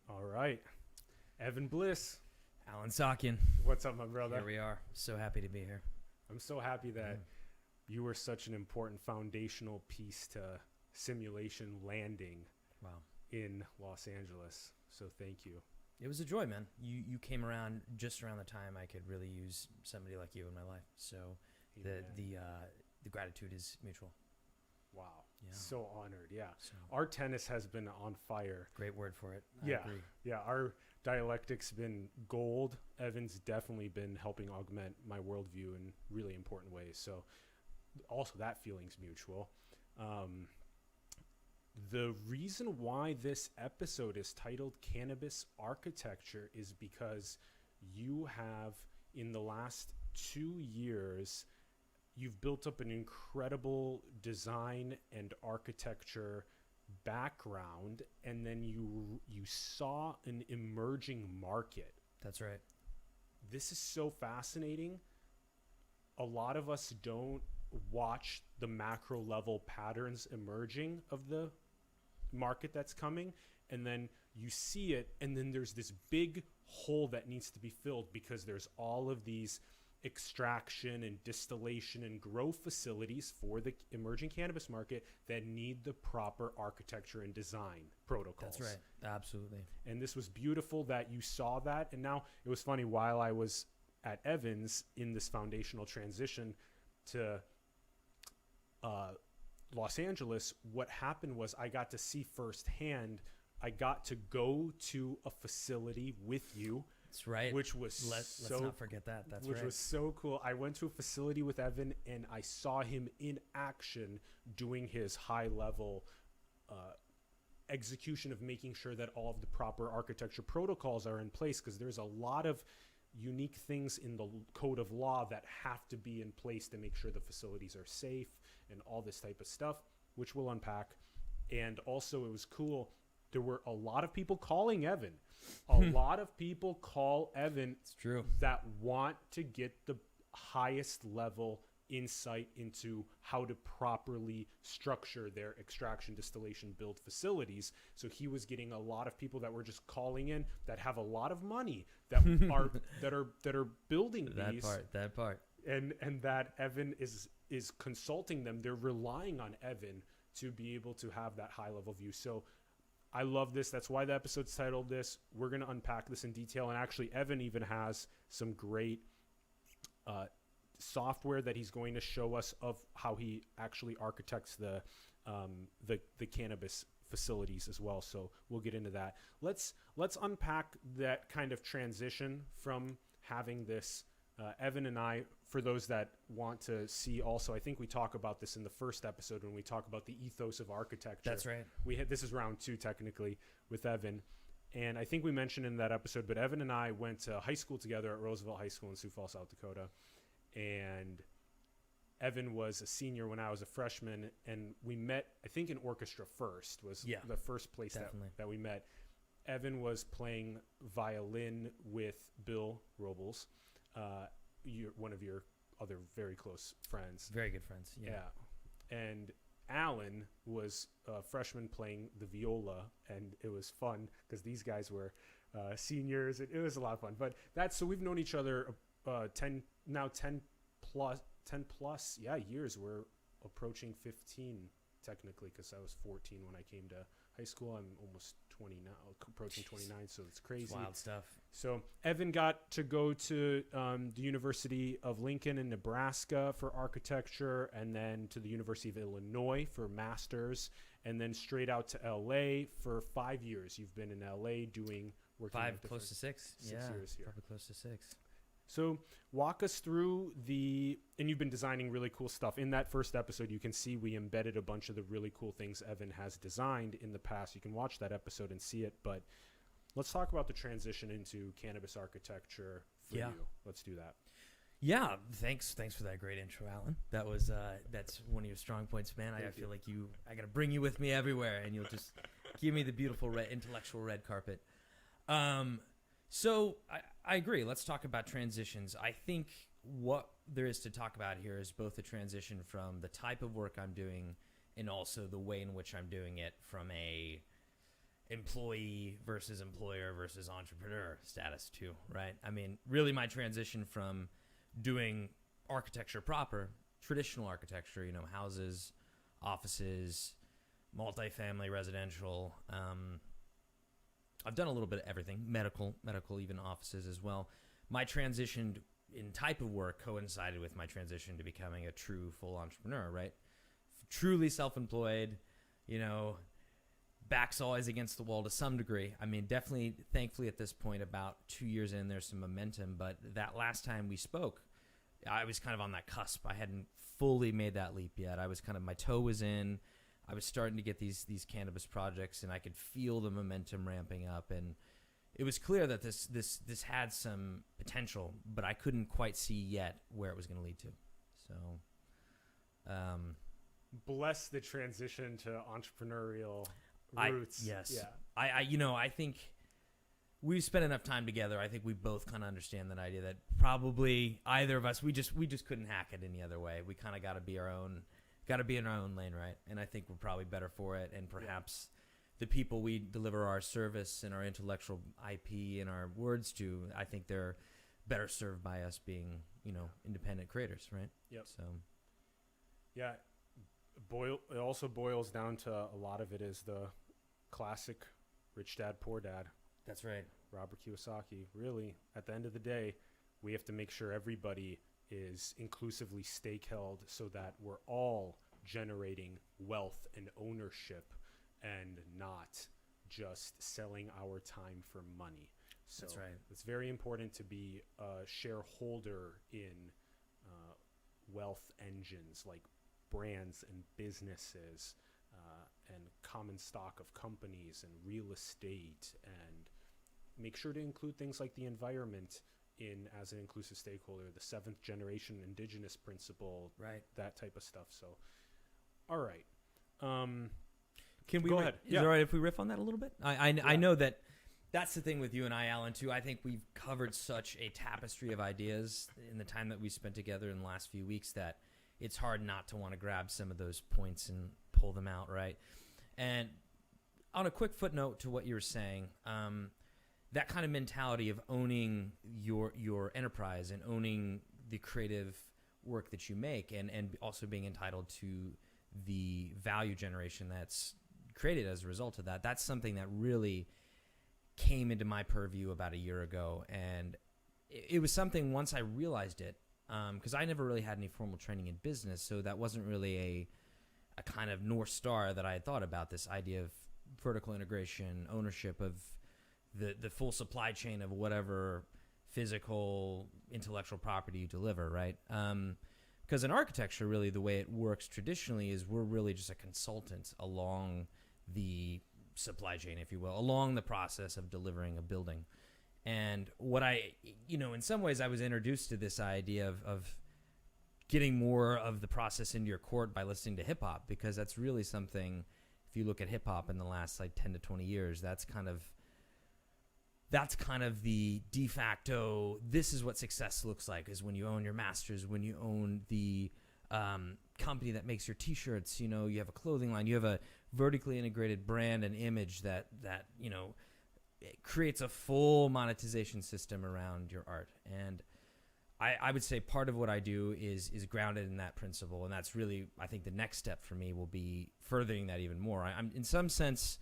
All right. Evan Bliss. Alan Sakian. What's up, my brother? Here we are. So happy to be here. I'm so happy that you were such an important foundational piece to simulation landing Wow. in Los Angeles. So thank you. It was a joy, man. You came around just around the time I could really use somebody like you in my life. So Amen. the gratitude is mutual. Wow. Yeah. So honored. Yeah. So Our tennis has been on fire. great word for it. I Yeah. agree. Yeah. Our dialectic's been gold. Evan's definitely been helping augment my worldview in really important ways. So also that feeling's mutual. The reason why this episode is titled Cannabis Architecture is because you have, in the last 2 years, you've built up an incredible design and architecture background, and then you saw an emerging market. That's right. This is so fascinating. A lot of us don't watch the macro level patterns emerging of the market that's coming, and then you see it, and then there's this big hole that needs to be filled because there's all of these extraction and distillation and grow facilities for the emerging cannabis market that need the proper architecture and design protocols. That's right. Absolutely. And this was beautiful that you saw that. And now it was funny, while I was at Evans in this foundational transition to Los Angeles, what happened was I got to see firsthand. I got to go to a facility with you. That's right. Which was Let's not forget that. That's which right. was so cool. I went to a facility with Evan, and I saw him in action doing his high level execution of making sure that all of the proper architecture protocols are in place, because there's a lot of unique things in the code of law that have to be in place to make sure the facilities are safe and all this type of stuff, which we'll unpack. And also it was cool. There were a lot of people calling Evan. A lot of people call Evan. It's true. That want to get the highest level insight into how to properly structure their extraction, distillation, build facilities. So he was getting a lot of people that were just calling in that have a lot of money that are building these. That part. And that Evan is consulting them. They're relying on Evan to be able to have that high level view. So I love this. That's why the episode's titled this. We're going to unpack this in detail. And actually, Evan even has some great software that he's going to show us of how he actually architects the cannabis facilities as well. So we'll get into that. Let's unpack that kind of transition from having this. Evan and I, for those that want to see also, I think we talk about this in the first episode when we talk about the ethos of architecture. That's right. This is round 2 technically with Evan. And I think we mentioned in that episode, but Evan and I went to high school together at Roosevelt High School in Sioux Falls, South Dakota. And Evan was a senior when I was a freshman, and we met, I think, in orchestra first was the first place that we met. Evan was playing violin with Bill Robles, one of your other very close friends. Very good friends. Yeah. And Alan was a freshman playing the viola, and it was fun because these guys were seniors. It was a lot of fun. But so we've known each other 10 plus years. We're approaching 15 technically, because I was 14 when I came to high school. I'm almost 20 now, approaching 29, so it's crazy. It's wild stuff. So Evan got to go to the University of Lincoln in Nebraska for architecture, and then to the University of Illinois for master's, and then straight out to LA for 5 years. You've been in LA working 5, close to 6. 6 yeah, years here. Probably close to 6. So walk us through and you've been designing really cool stuff. In that first episode, you can see we embedded a bunch of the really cool things Evan has designed in the past. You can watch that episode and see it, but let's talk about the transition into cannabis architecture for you. Let's do that. Yeah, thanks for that great intro, Alan. That was that's one of your strong points, man. I feel like I got to bring you with me everywhere, and you'll just give me the beautiful intellectual red carpet. So I agree. Let's talk about transitions. I think what there is to talk about here is both the transition from the type of work I'm doing and also the way in which I'm doing it from a employee versus employer versus entrepreneur status too, right? I mean, really my transition from doing architecture proper, traditional architecture, you know, houses, offices, multifamily, residential. I've done a little bit of everything, medical, even offices as well. My transition in type of work coincided with my transition to becoming a true full entrepreneur, right? Truly self-employed, you know, back's always against the wall to some degree. I mean, definitely, thankfully at this point, about 2 years in, there's some momentum. But that last time we spoke, I was kind of on that cusp. I hadn't fully made that leap yet. I was kind of, my toe was in. I was starting to get these cannabis projects, and I could feel the momentum ramping up. And it was clear that this had some potential, but I couldn't quite see yet where it was going to lead to. So, bless the transition to entrepreneurial roots. Yes. Yeah. I think we've spent enough time together. I think we both kind of understand that idea that probably either of us, we just couldn't hack it any other way. We kind of got to be in our own lane, right? And I think we're probably better for it. And perhaps the people we deliver our service and our intellectual IP and our words to, I think they're better served by us being, you know, independent creators, right? Yep. So, yeah. It also boils down to a lot of it is the classic Rich Dad, Poor Dad. that's right. Robert Kiyosaki. Really, at the end of the day, we have to make sure everybody is inclusively stake held so that we're all generating wealth and ownership and not just selling our time for money. So That's right. it's very important to be a shareholder in wealth engines like brands and businesses and common stock of companies and real estate, and make sure to include things like the environment in as an inclusive stakeholder, the 7th generation indigenous principle, Right. that type of stuff. So, all right. Can we Go ahead. Is Yeah. it all right if we riff on that a little bit? I Yeah. know that that's the thing with you and I, Alan, too. I think we've covered such a tapestry of ideas in the time that we spent together in the last few weeks that it's hard not to want to grab some of those points and pull them out, right? And on a quick footnote to what you were saying, that kind of mentality of owning your enterprise and owning the creative work that you make, and also being entitled to the value generation that's created as a result of that, that's something that really came into my purview about a year ago. And it was something, once I realized it, because I never really had any formal training in business, so that wasn't really a kind of North Star that I had thought about, this idea of vertical integration, ownership of the full supply chain of whatever physical intellectual property you deliver, right? Because in architecture, really the way it works traditionally is we're really just a consultant along the supply chain, if you will, along the process of delivering a building. And what in some ways I was introduced to this idea of getting more of the process into your court by listening to hip hop, because that's really something, if you look at hip hop in the last like 10 to 20 years, that's kind of the de facto, this is what success looks like, is when you own your masters, when you own the company that makes your t-shirts, you have a clothing line, you have a vertically integrated brand and image that it creates a full monetization system around your art. And I would say part of what I do is grounded in that principle, and that's really, I think the next step for me will be furthering that even more. I'm in some sense,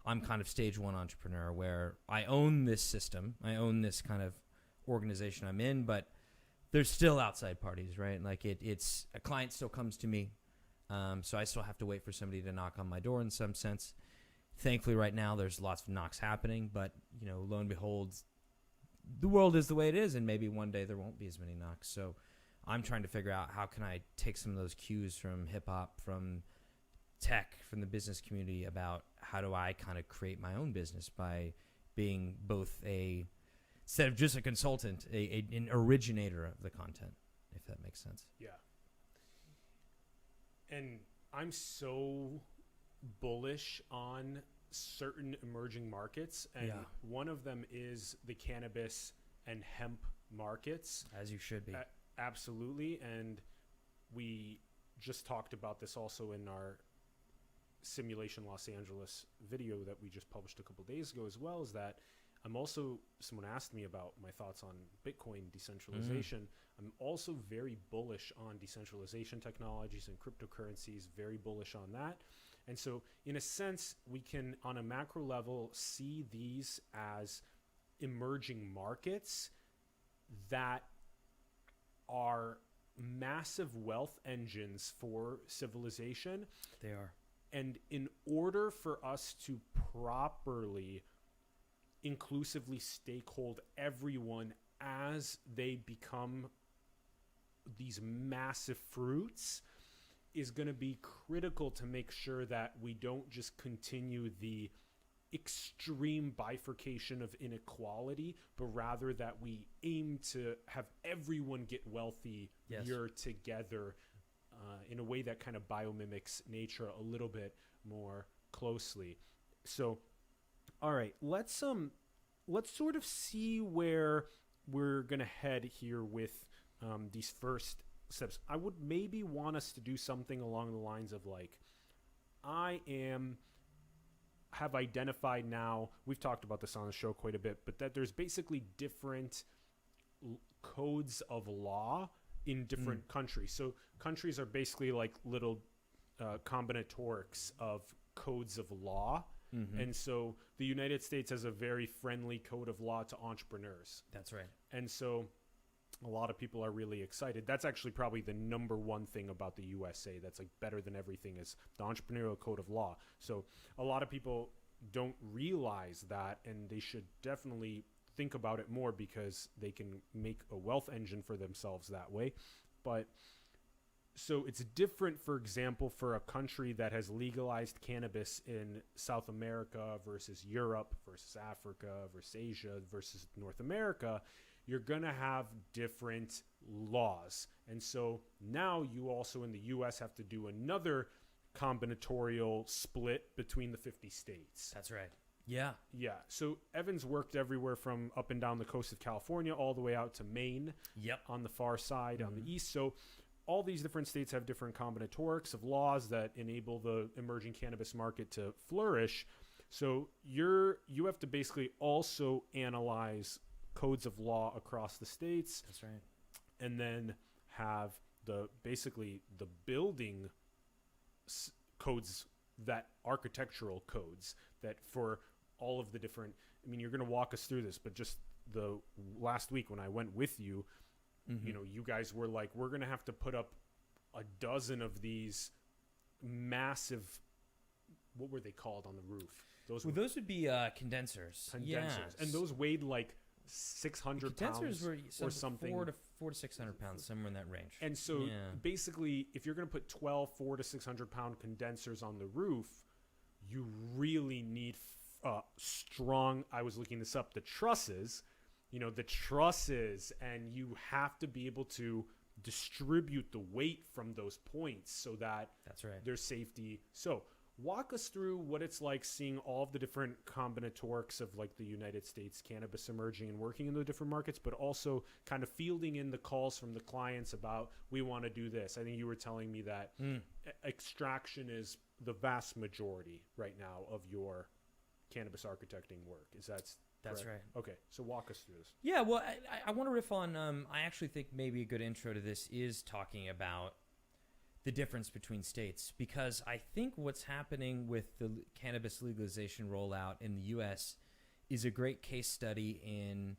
I'm kind of stage one entrepreneur, where I own this system, I own this kind of organization I'm in, but there's still outside parties, right? Like it's a client still comes to me, so I still have to wait for somebody to knock on my door in some sense. Thankfully, right now there's lots of knocks happening, but lo and behold, the world is the way it is, and maybe one day there won't be as many knocks. So I'm trying to figure out how can I take some of those cues from hip hop, from tech, from the business community, about how do I kind of create my own business by being both instead of just a consultant, an originator of the content, if that makes sense. Yeah. And I'm so bullish on certain emerging markets, and one of them is the cannabis and hemp markets. As you should be. Absolutely. And we just talked about this also in our Simulation Los Angeles video that we just published a couple days ago as well, is that I'm also, someone asked me about my thoughts on Bitcoin decentralization. I'm also very bullish on decentralization technologies and cryptocurrencies, very bullish on that. And so in a sense, we can, on a macro level, see these as emerging markets that are massive wealth engines for civilization. They are. And in order for us to properly, inclusively stakehold everyone as they become these massive fruits, is going to be critical to make sure that we don't just continue the extreme bifurcation of inequality, but rather that we aim to have everyone get wealthy year together in a way that kind of biomimics nature a little bit more closely. So, all right, let's sort of see where we're gonna head here with these first steps. I would maybe want us to do something along the lines of like, have identified now, we've talked about this on the show quite a bit, but that there's basically different codes of law in different countries. So countries are basically like little combinatorics of codes of law. And so the United States has a very friendly code of law to entrepreneurs. That's right. And so a lot of people are really excited. That's actually probably the number one thing about the USA that's like better than everything, is the entrepreneurial code of law. So a lot of people don't realize that, and they should definitely think about it more, because they can make a wealth engine for themselves that way. But so it's different, for example, for a country that has legalized cannabis in South America versus Europe versus Africa versus Asia versus North America. You're going to have different laws. And so now you also in the US have to do another combinatorial split between the 50 states. That's right. Yeah. Yeah. So Evan's worked everywhere from up and down the coast of California all the way out to Maine. Yep. On the far side, on the east. So all these different states have different combinatorics of laws that enable the emerging cannabis market to flourish. So you have to basically also analyze codes of law across the states. That's right. And then have basically the building codes, that architectural codes that for all of the different, I mean, you're going to walk us through this, but just the last week when I went with you, you know, you guys were like, we're going to have to put up a dozen of these massive, what were they called on the roof? Those would be condensers. Condensers. Yeah. And those weighed like 600 condensers pounds or something. 4 to 600 pounds, somewhere in that range. And so basically, if you're going to put 12 4 to 600 pound condensers on the roof, you really need strong, I was looking this up, the trusses, and you have to be able to distribute the weight from those points so that that's right, there's safety. So walk us through what it's like seeing all of the different combinatorics of like the United States cannabis emerging and working in the different markets, but also kind of fielding in the calls from the clients about, we want to do this. I think you were telling me that extraction is the vast majority right now of your cannabis architecting work. That's right. Okay, so walk us through this. Yeah, well, I want to riff on, I actually think maybe a good intro to this is talking about the difference between states, because I think what's happening with the cannabis legalization rollout in the U.S. is a great case study in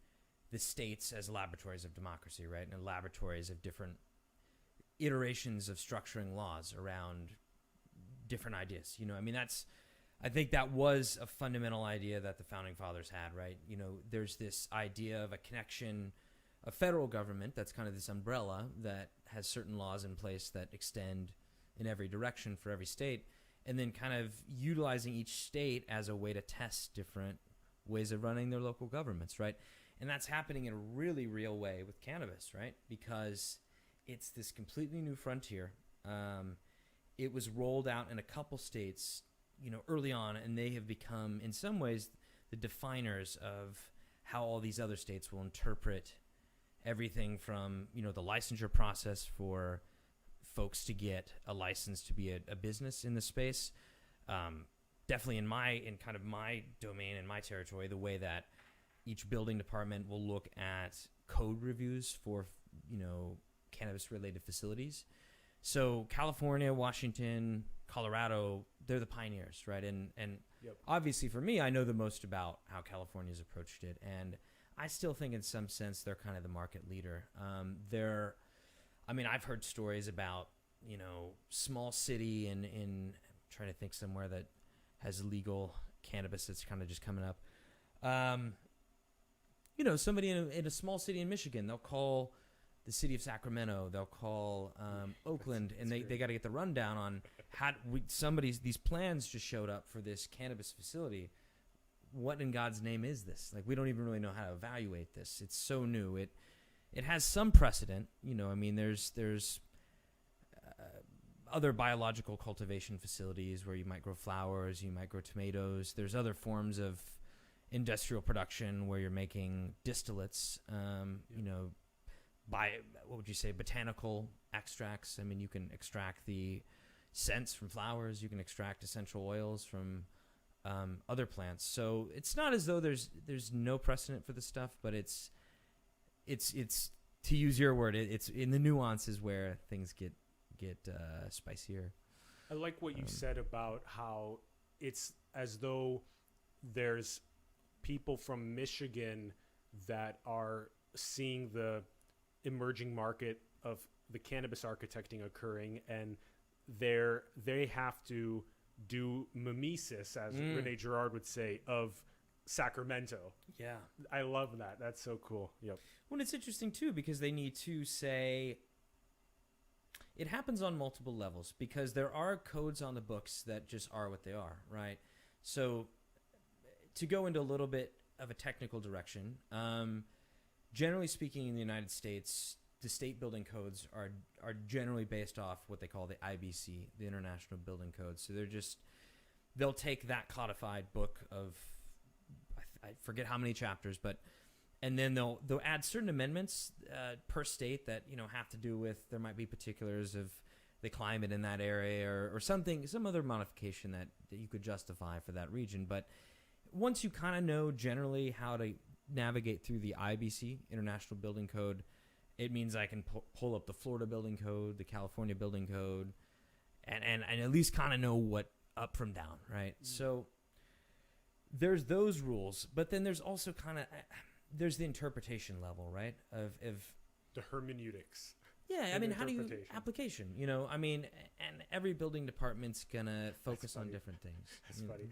the states as laboratories of democracy, right? And laboratories of different iterations of structuring laws around different ideas. I think that was a fundamental idea that the founding fathers had, right? There's this idea of a connection, a federal government that's kind of this umbrella that has certain laws in place that extend in every direction for every state, and then kind of utilizing each state as a way to test different ways of running their local governments, right? And that's happening in a really real way with cannabis, right? Because it's this completely new frontier. It was rolled out in a couple states, early on, and they have become, in some ways, the definers of how all these other states will interpret everything from, the licensure process for folks to get a license to be a business in the space, definitely in kind of my domain, in my territory, the way that each building department will look at code reviews for, cannabis related facilities. So California, Washington, Colorado, they're the pioneers, right? And Yep. obviously for me, I know the most about how California's approached it, and I still think in some sense they're kind of the market leader. I've heard stories about, small city in I'm trying to think somewhere that has legal cannabis that's kind of just coming up. Somebody in a small city in Michigan, they'll call the city of Sacramento, they'll call Oakland, and they got to get the rundown on how these plans just showed up for this cannabis facility. What in God's name is this? Like, we don't even really know how to evaluate this. It's so new. It has some precedent. There's other biological cultivation facilities where you might grow flowers, you might grow tomatoes. There's other forms of industrial production where you're making distillates, by, what would you say, botanical extracts. You can extract the scents from flowers. You can extract essential oils from other plants. So it's not as though there's no precedent for this stuff, but it's to use your word, it's in the nuances where things get spicier. I like what you said about how it's as though there's people from Michigan that are seeing the emerging market of the cannabis architecting occurring, and they have to do mimesis, as Rene Girard would say, of Sacramento. Yeah. I love that. That's so cool. Yep. Well, it's interesting too because they need to say it happens on multiple levels because there are codes on the books that just are what they are, right? So to go into a little bit of a technical direction, generally speaking in the United States, the state building codes are generally based off what they call the IBC, the International Building Code. So they'll take that codified book of, I forget how many chapters, and then they'll add certain amendments per state that have to do with, there might be particulars of the climate in that area or something, some other modification that you could justify for that region. But once you kind of know generally how to navigate through the IBC, International Building Code, it means I can pull up the Florida Building Code, the California Building Code, and at least kind of know what up from down, right? So there's those rules, but then there's also there's the interpretation level, right? Of the hermeneutics. Yeah, how do you application? And every building department's gonna focus on different things. That's funny.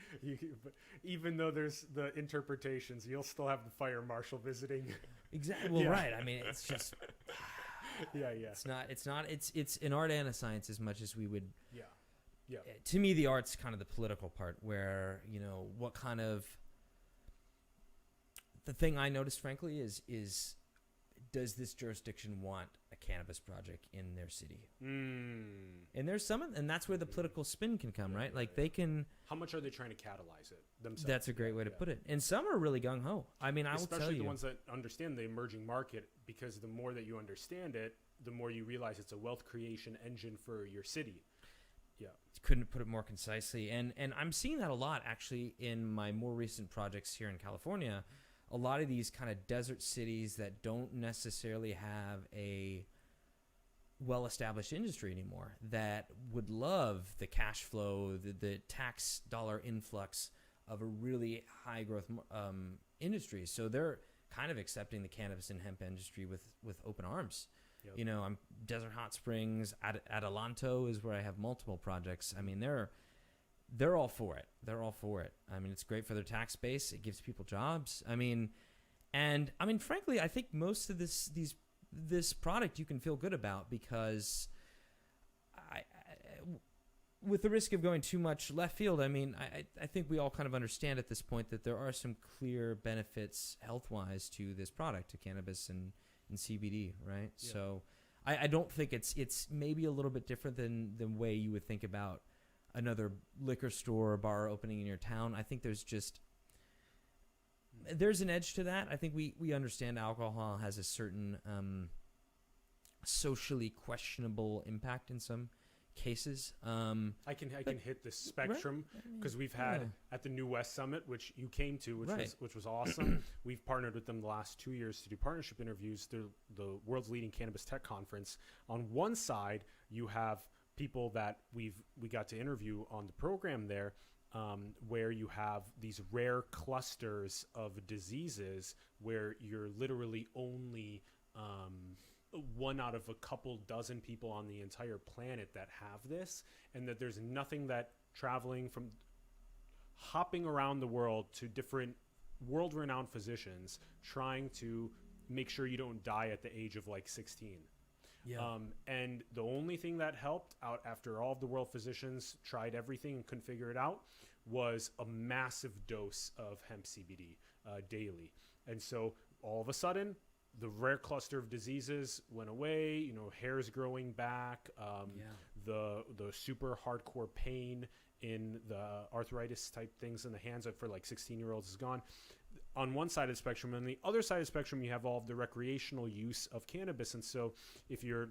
But even though there's the interpretations, you'll still have the fire marshal visiting. Exactly. Well, Yeah. right. It's just. Yeah. It's an art and a science as much as we would. Yeah. To me, the art's kind of the political part, where what kind of. The thing I noticed, frankly, is does this jurisdiction want a cannabis project in their city? And there's and that's where the political spin can come, right? Like they can. How much are they trying to catalyze it themselves? That's a great way to put it. And some are really gung ho. I will tell you, especially the ones that understand the emerging market, because the more that you understand it, the more you realize it's a wealth creation engine for your city. Yeah, couldn't put it more concisely. And I'm seeing that a lot actually in my more recent projects here in California. A lot of these kind of desert cities that don't necessarily have a well-established industry anymore, that would love the cash flow, the tax dollar influx of a really high growth industry. So they're kind of accepting the cannabis and hemp industry with open arms. Yep. I'm Desert Hot Springs, Adelanto is where I have multiple projects. They're all for it. They're all for it. It's great for their tax base. It gives people jobs. Frankly, I think most of this product you can feel good about because I with the risk of going too much left field, I think we all kind of understand at this point that there are some clear benefits health-wise to this product, to cannabis and CBD, right? Yeah. So I don't think it's maybe a little bit different than the way you would think about another liquor store or bar opening in your town. I think there's an edge to that. I think we understand alcohol has a certain socially questionable impact in some cases. I can hit the spectrum because we've had at the New West Summit, which you came to, which was awesome. We've partnered with them the last 2 years to do partnership interviews through the world's leading cannabis tech conference. On one side, you have people that we got to interview on the program there, where you have these rare clusters of diseases where you're literally only one out of a couple dozen people on the entire planet that have this, and that there's nothing that hopping around the world to different world-renowned physicians trying to make sure you don't die at the age of like 16. Yeah. And the only thing that helped out after all of the world physicians tried everything and couldn't figure it out was a massive dose of hemp CBD daily. And so all of a sudden, the rare cluster of diseases went away, you know, hair's growing back, the super hardcore pain in the arthritis type things in the hands for like 16-year-olds is gone. On one side of the spectrum, and on the other side of the spectrum, you have all of the recreational use of cannabis. And so if you're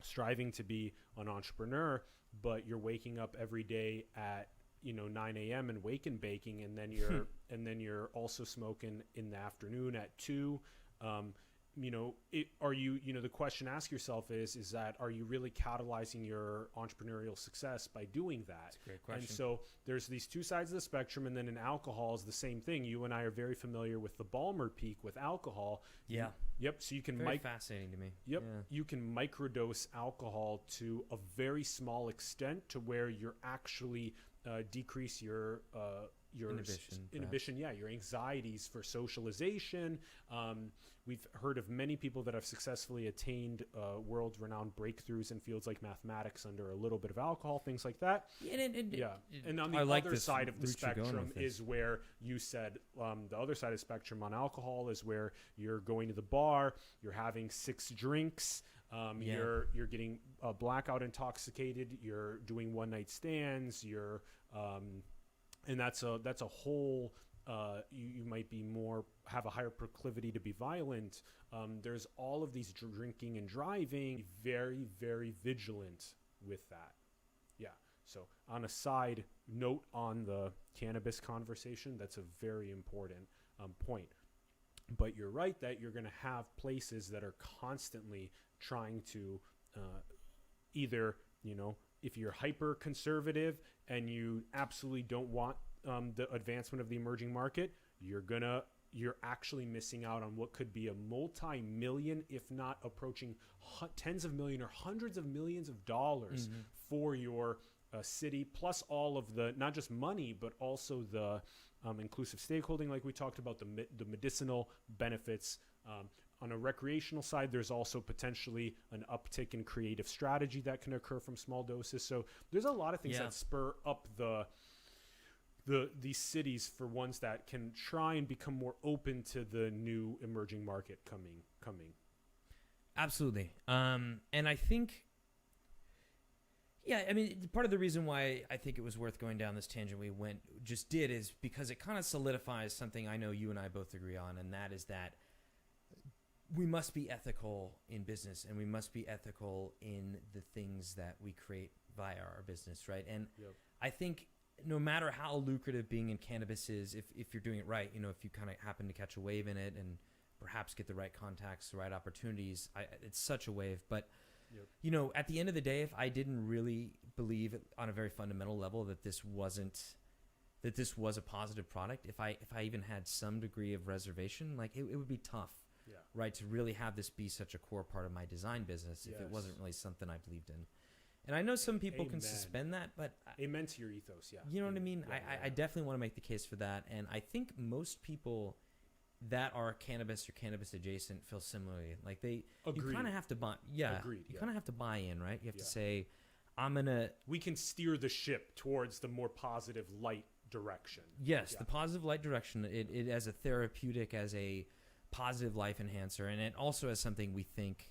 striving to be an entrepreneur, but you're waking up every day at 9 a.m. and wake and baking, and then you're also smoking in the afternoon at 2. The question to ask yourself is that, are you really catalyzing your entrepreneurial success by doing that? That's a great question. And so there's these two sides of the spectrum, and then in alcohol is the same thing. You and I are very familiar with the Ballmer peak with alcohol. Yeah. Yep. So you can very fascinating to me. Yep. Yeah. You can microdose alcohol to a very small extent to where you're actually decrease your inhibition, your anxieties for socialization. We've heard of many people that have successfully attained world-renowned breakthroughs in fields like mathematics under a little bit of alcohol, things like that. And on the other side of the spectrum is where you said the other side of the spectrum on alcohol is where you're going to the bar, you're having 6 drinks, you're getting blackout intoxicated, you're doing one-night stands, and that's a whole. You might be have a higher proclivity to be violent. There's all of these drinking and driving. Be very, very vigilant with that. Yeah. So on a side note on the cannabis conversation, that's a very important point. But you're right that you're going to have places that are constantly trying to either, if you're hyper conservative and you absolutely don't want the advancement of the emerging market, you're actually missing out on what could be a multi-million, if not approaching tens of million or hundreds of millions of dollars for your city, plus all of the, not just money, but also the inclusive stakeholding, like we talked about, the medicinal benefits. On a recreational side, there's also potentially an uptick in creative strategy that can occur from small doses. So there's a lot of things that spur up these cities for ones that can try and become more open to the new emerging market coming. Absolutely. And I think, part of the reason why I think it was worth going down this tangent is because it kind of solidifies something I know you and I both agree on, and that is that we must be ethical in business, and we must be ethical in the things that we create via our business, right? And I think no matter how lucrative being in cannabis is, if you're doing it right, if you kind of happen to catch a wave in it and perhaps get the right contacts, the right opportunities, it's such a wave. But, at the end of the day, if I didn't really believe on a very fundamental level that this was a positive product, if I even had some degree of reservation, like it would be tough. Right, to really have this be such a core part of my design business if it wasn't really something I believed in. And I know some people can suspend that, but amen to your ethos, you know what I mean? I definitely want to make the case for that, and I think most people that are cannabis or cannabis adjacent feel similarly. Like you kind of have to buy. Yeah, agreed, you kind of have to buy in, right? You have to say, we can steer the ship towards the more positive light direction. Yes, the positive light direction. It as a therapeutic, as a positive life enhancer, and it also as something we think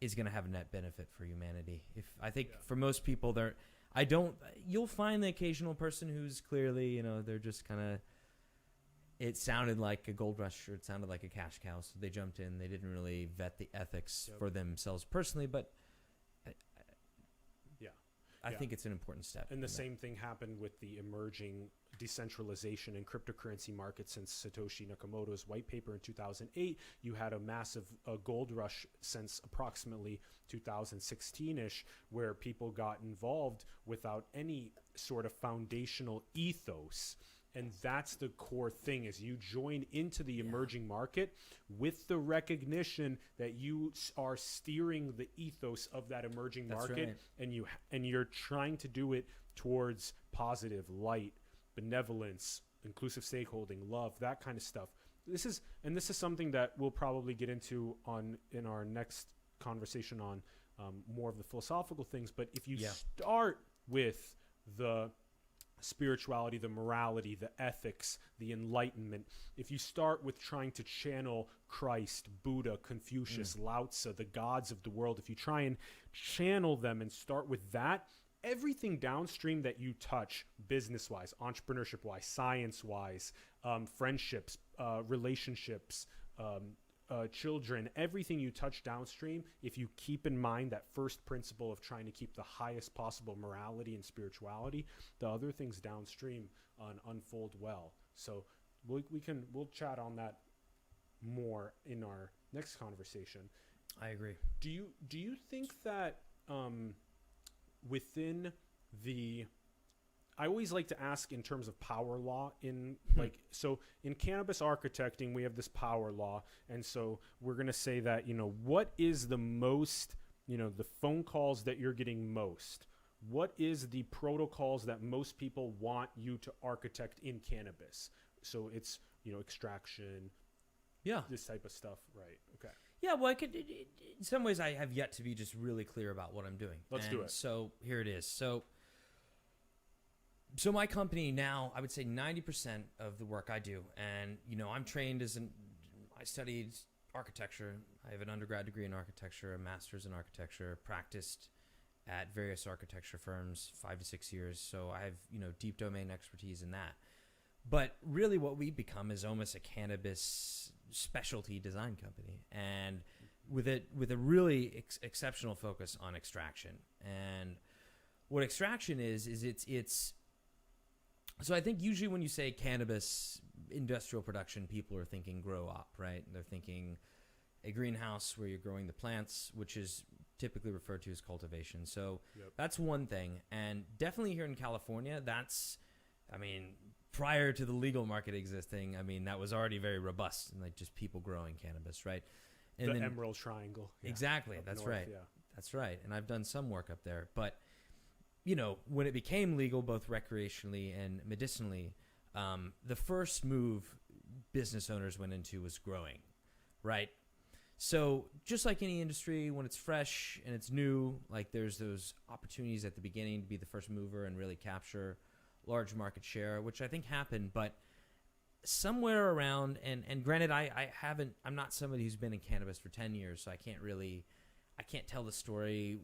is going to have a net benefit for humanity. For most people, you'll find the occasional person who's clearly, they're just kind of, it sounded like a gold rush or it sounded like a cash cow, so they jumped in. They didn't really vet the ethics for themselves personally, but I Yeah. think it's an important step. And the in that. same thing happened with the emerging decentralization in cryptocurrency markets since Satoshi Nakamoto's white paper in 2008. You had a massive gold rush since approximately 2016-ish, where people got involved without any sort of foundational ethos. And that's the core thing, is you join into the emerging market with the recognition that you are steering the ethos of that emerging That's market, right. and you're trying to do it towards positive light, benevolence, inclusive stakeholding, love, that kind of stuff. This is something that we'll probably get into in our next conversation on more of the philosophical things. But if you start with the spirituality, the morality, the ethics, the enlightenment, if you start with trying to channel Christ, Buddha, Confucius, Lao Tzu, the gods of the world, if you try and channel them and start with that, everything downstream that you touch, business-wise, entrepreneurship-wise, science-wise, friendships, relationships, children, everything you touch downstream, if you keep in mind that first principle of trying to keep the highest possible morality and spirituality, the other things downstream unfold well. So we'll chat on that more in our next conversation. I agree. Do you think that within the, I always like to ask in terms of power law in so in cannabis architecting, we have this power law. And so we're going to say that, what is the most, the phone calls that you're getting most? What is the protocols that most people want you to architect in cannabis? So it's, extraction, this type of stuff. Right. Okay. Yeah, well, in some ways, I have yet to be just really clear about what I'm doing. Let's do it. So here it is. So my company now, I would say 90% of the work I do, and I'm trained I studied architecture. I have an undergrad degree in architecture, a master's in architecture, practiced at various architecture firms 5 to 6 years. So I have deep domain expertise in that. But really, what we become is almost a cannabis specialty design company, and with a really exceptional focus on extraction. And what extraction is it's so I think usually when you say cannabis industrial production, people are thinking grow op, right? They're thinking a greenhouse where you're growing the plants, which is typically referred to as cultivation. So that's one thing. And definitely here in California, prior to the legal market existing, that was already very robust, and just people growing cannabis, right? And the then, Emerald Triangle. Exactly. That's north, right. Yeah. That's right. And I've done some work up there. But, when it became legal, both recreationally and medicinally, the first move business owners went into was growing, right? So just like any industry, when it's fresh and it's new, there's those opportunities at the beginning to be the first mover and really capture large market share, which I think happened. But somewhere around, and granted, I'm not somebody who's been in cannabis for 10 years, so I can't tell the story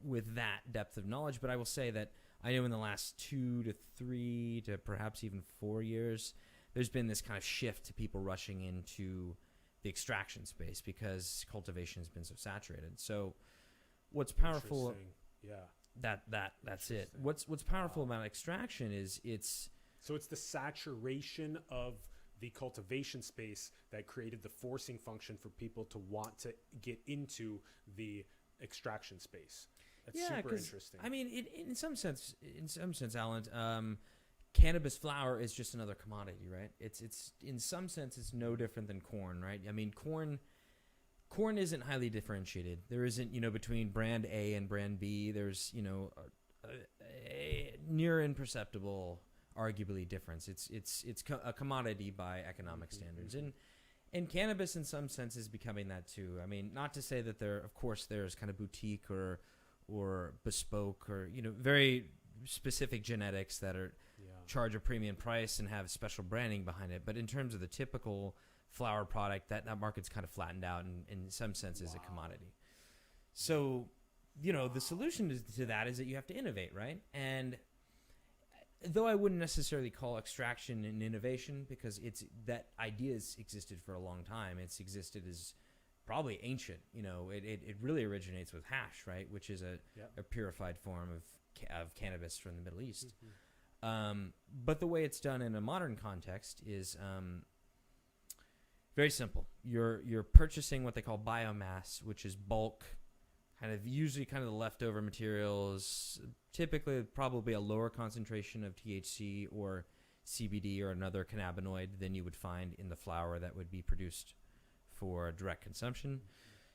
with that depth of knowledge, but I will say that I know in the last 2 to 3 to perhaps even 4 years, there's been this kind of shift to people rushing into the extraction space because cultivation has been so saturated. So what's powerful, that's it. What's powerful about extraction is it's the saturation of the cultivation space that created the forcing function for people to want to get into the extraction space. That's super interesting. In some sense, Alan, cannabis flower is just another commodity, right? It's in some sense it's no different than corn, right? Corn isn't highly differentiated. There isn't, between brand A and brand B, there's, a near imperceptible, arguably difference. It's a commodity by economic standards. And cannabis in some sense is becoming that too. Not to say that there's kind of boutique or bespoke or, very specific genetics that are charge a premium price and have special branding behind it. But in terms of the typical flower product, that market's kind of flattened out and in some sense is a commodity. So, the solution to that is that you have to innovate, right? And though I wouldn't necessarily call extraction an innovation because that ideas existed for a long time. It's existed as probably ancient. It really originates with hash, right? Which is a purified form of cannabis from the Middle East. Mm-hmm. But the way it's done in a modern context is very simple. You're purchasing what they call biomass, which is bulk, usually kind of the leftover materials, typically probably a lower concentration of THC or CBD or another cannabinoid than you would find in the flower that would be produced for direct consumption.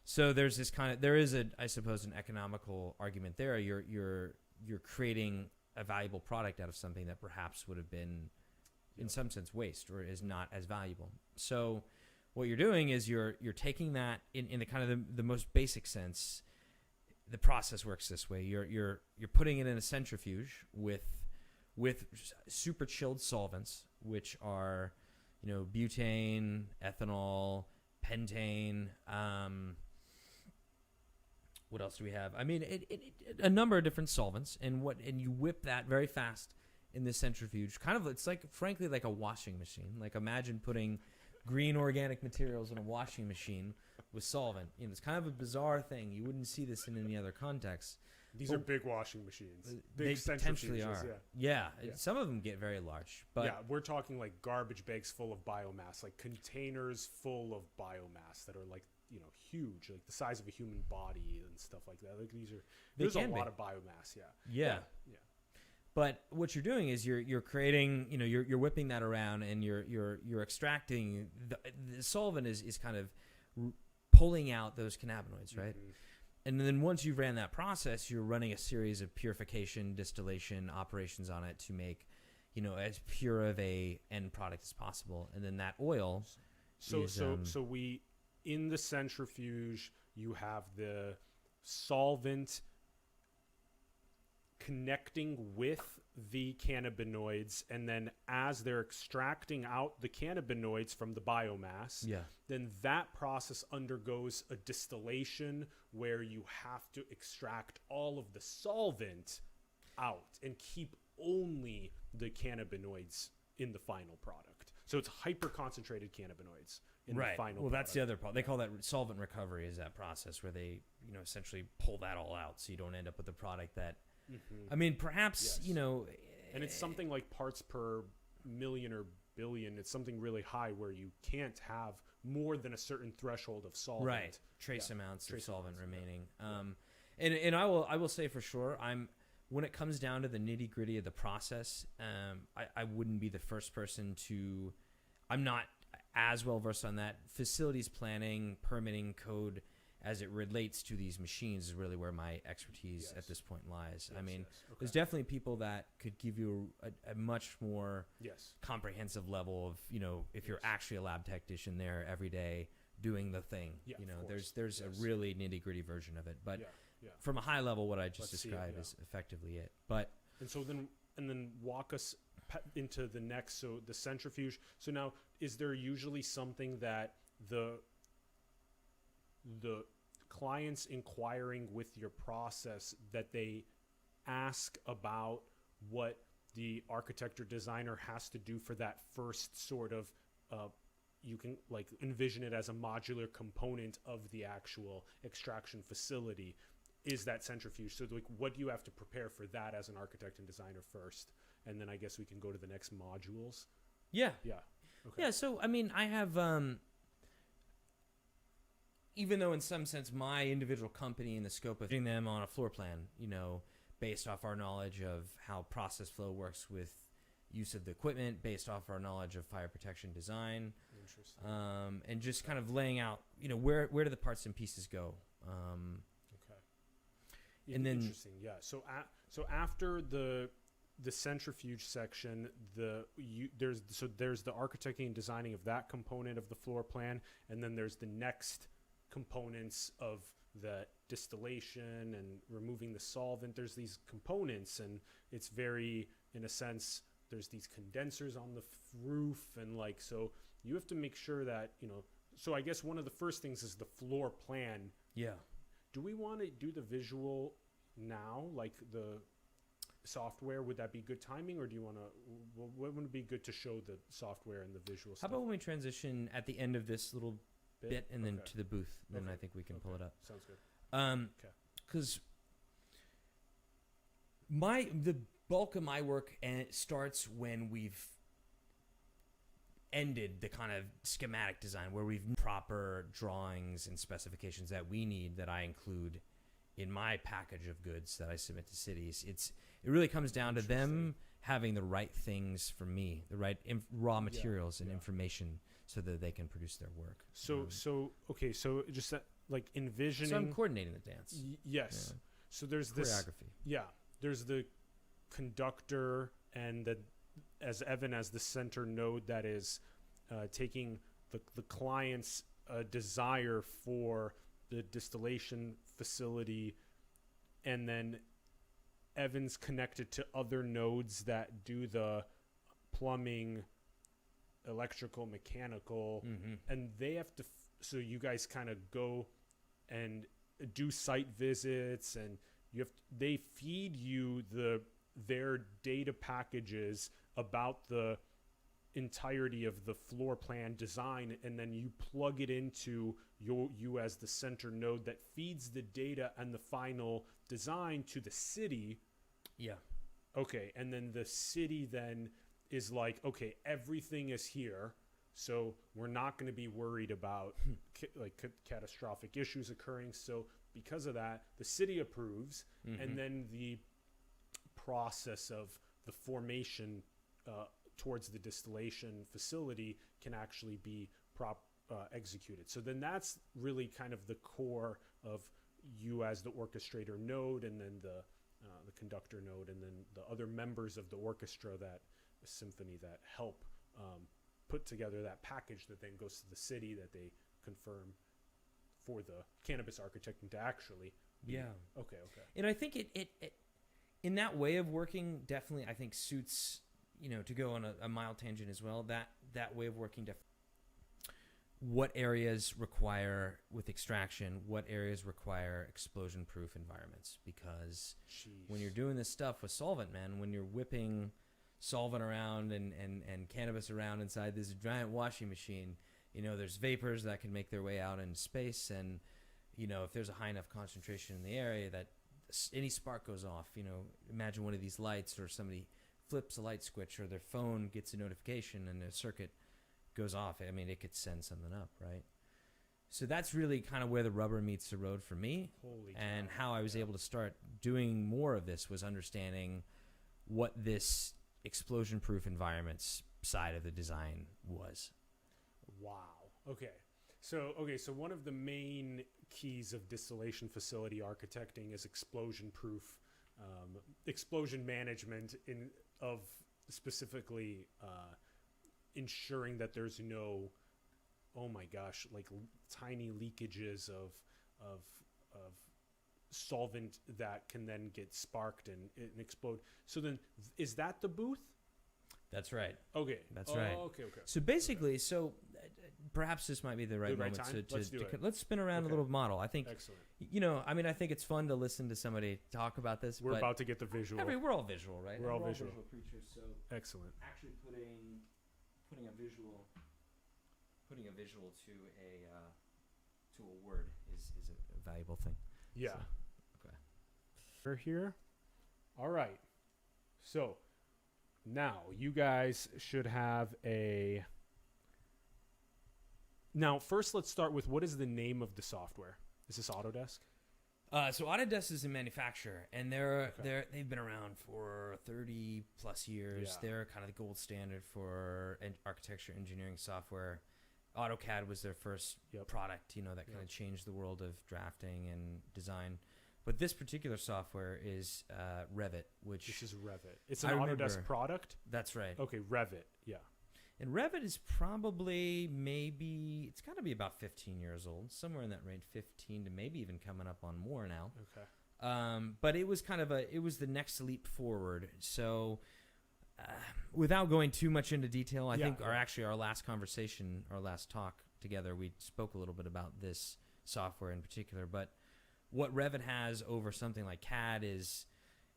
So there's this there is I suppose, an economical argument there. You're creating a valuable product out of something that perhaps would have been, in some sense, waste or is not as valuable. So what you're doing is you're taking that in the kind of the most basic sense. The process works this way. You're putting it in a centrifuge with super chilled solvents, which are, butane, ethanol, pentane. What else do we have? I mean, a number of different solvents, and you whip that very fast in this centrifuge. It's frankly like a washing machine. Like, imagine putting green organic materials in a washing machine with solvent. It's kind of a bizarre thing. You wouldn't see this in any other context. These are big washing machines. They potentially are. Yeah. Some of them get very large. But we're talking like garbage bags full of biomass, like containers full of biomass that are like, huge, like the size of a human body and stuff like that. Like there's a lot of biomass. Yeah. But what you're doing is you're creating, you're whipping that around, and you're extracting the solvent is kind of pulling out those cannabinoids, right? Mm-hmm. And then once you've ran that process, you're running a series of purification, distillation operations on it to make, as pure of a end product as possible. And then that oil. So we, in the centrifuge, you have the solvent connecting with the cannabinoids, and then as they're extracting out the cannabinoids from the biomass, then that process undergoes a distillation where you have to extract all of the solvent out and keep only the cannabinoids in the final product. So it's hyper concentrated cannabinoids in the final product. That's the other part. They call that solvent recovery, is that process where they, essentially pull that all out so you don't end up with a product that, I mean, perhaps, and it's something like parts per million or billion. It's something really high where you can't have more than a certain threshold of solvent. Right. Trace amounts of solvent remaining. And I will say for sure, when it comes down to the nitty gritty of the process, I wouldn't be the first person to, I'm not as well versed on that. Facilities planning, permitting, code, as it relates to these machines, is really where my expertise at this point lies. I mean, there's definitely people that could give you a much more comprehensive level of, if you're actually a lab technician there every day doing the thing. There's a really nitty gritty version of it. But from a high level, what I just described is effectively it. But and then walk us into the next. So the centrifuge. So now, is there usually something that the clients inquiring with your process that they ask about what the architect or designer has to do for that first sort of you can like envision it as a modular component of the actual extraction facility, is that centrifuge? So like, what do you have to prepare for that as an architect and designer first? And then I guess we can go to the next modules. So I mean, I have even though in some sense my individual company and the scope of doing them on a floor plan, based off our knowledge of how process flow works with use of the equipment, based off our knowledge of fire protection design, and just kind of laying out, where do the parts and pieces go? And then interesting. So after the centrifuge section, there's the architecting and designing of that component of the floor plan, and then there's the next components of the distillation and removing the solvent. There's these components, and it's very, in a sense, there's these condensers on the roof, and like, so you have to make sure that, so I guess one of the first things is the floor plan. Do we want to do the visual now, like the software? Would that be good timing, or do you want to, what would it be good to show the software and the visual stuff? How about when we transition at the end of this little bit and then to the booth, then I think we can pull it up. Sounds good. Because The bulk of my work and it starts when we've ended the kind of schematic design where we've proper drawings and specifications that we need that I include in my package of goods that I submit to cities. It really comes down to them having the right things for me, the right raw materials and information so that they can produce their work. So just that, like envisioning. So I'm coordinating the dance. Yes. Yeah. So there's Choreography. There's the conductor and Evan as the center node that is taking the client's desire for the distillation facility, and then Evan's connected to other nodes that do the plumbing, electrical, mechanical, and they have to. So you guys kind of go and do site visits, and they feed you their data packages about the entirety of the floor plan design, and then you plug it into you as the center node that feeds the data and the final design to the city. Yeah. Okay, and then the city then is like, okay, everything is here, so we're not going to be worried about catastrophic issues occurring. So because of that, the city approves, and then the process of the formation towards the distillation facility can actually be executed. So then that's really kind of the core of you as the orchestrator node, and then the conductor node, and then the other members of the orchestra, that symphony, that help put together that package that then goes to the city that they confirm for the cannabis architecting to actually be. Yeah. Okay. And I think it in that way of working definitely, I think, suits, to go on a mild tangent as well, that way of working what areas require, with extraction, what areas require explosion proof environments, because when you're doing this stuff with solvent, man, when you're whipping solvent around and cannabis around inside this giant washing machine, there's vapors that can make their way out into space, and if there's a high enough concentration in the area that any spark goes off, imagine one of these lights, or somebody flips a light switch, or their phone gets a notification and a circuit goes off. I mean, it could send something up, right? So that's really kind of where the rubber meets the road for me. And how I was able to start doing more of this was understanding what this explosion-proof environments side of the design was. Wow. Okay. So one of the main keys of distillation facility architecting is explosion-proof, explosion management of specifically ensuring that there's no, oh my gosh, like tiny leakages of solvent that can then get sparked and explode. So then, is that the booth? That's right. Okay. That's right. Okay. So basically, perhaps this might be the right moment time? to let's spin around a little model. I think, excellent. I think it's fun to listen to somebody talk about this. We're about to get the visual. We're all visual, right? We're all visual creatures. So excellent. Actually, putting a visual to a word is a valuable thing. Yeah. So, okay. We're here. All right. So now you guys should have a. Now, first, let's start with, what is the name of the software? Is this Autodesk? So Autodesk is a manufacturer, and they've been around for 30 plus years. Yeah. They're kind of the gold standard for architecture engineering software. AutoCAD was their first product, that kind of changed the world of drafting and design. But this particular software is Revit, which... This is Revit. It's an Autodesk product? That's right. Okay, Revit, yeah. And Revit is probably it's got to be about 15 years old, somewhere in that range, 15 to maybe even coming up on more now. Okay. But it was it was the next leap forward. So without going too much into detail, I think our last conversation, our last talk together, we spoke a little bit about this software in particular. But what Revit has over something like CAD is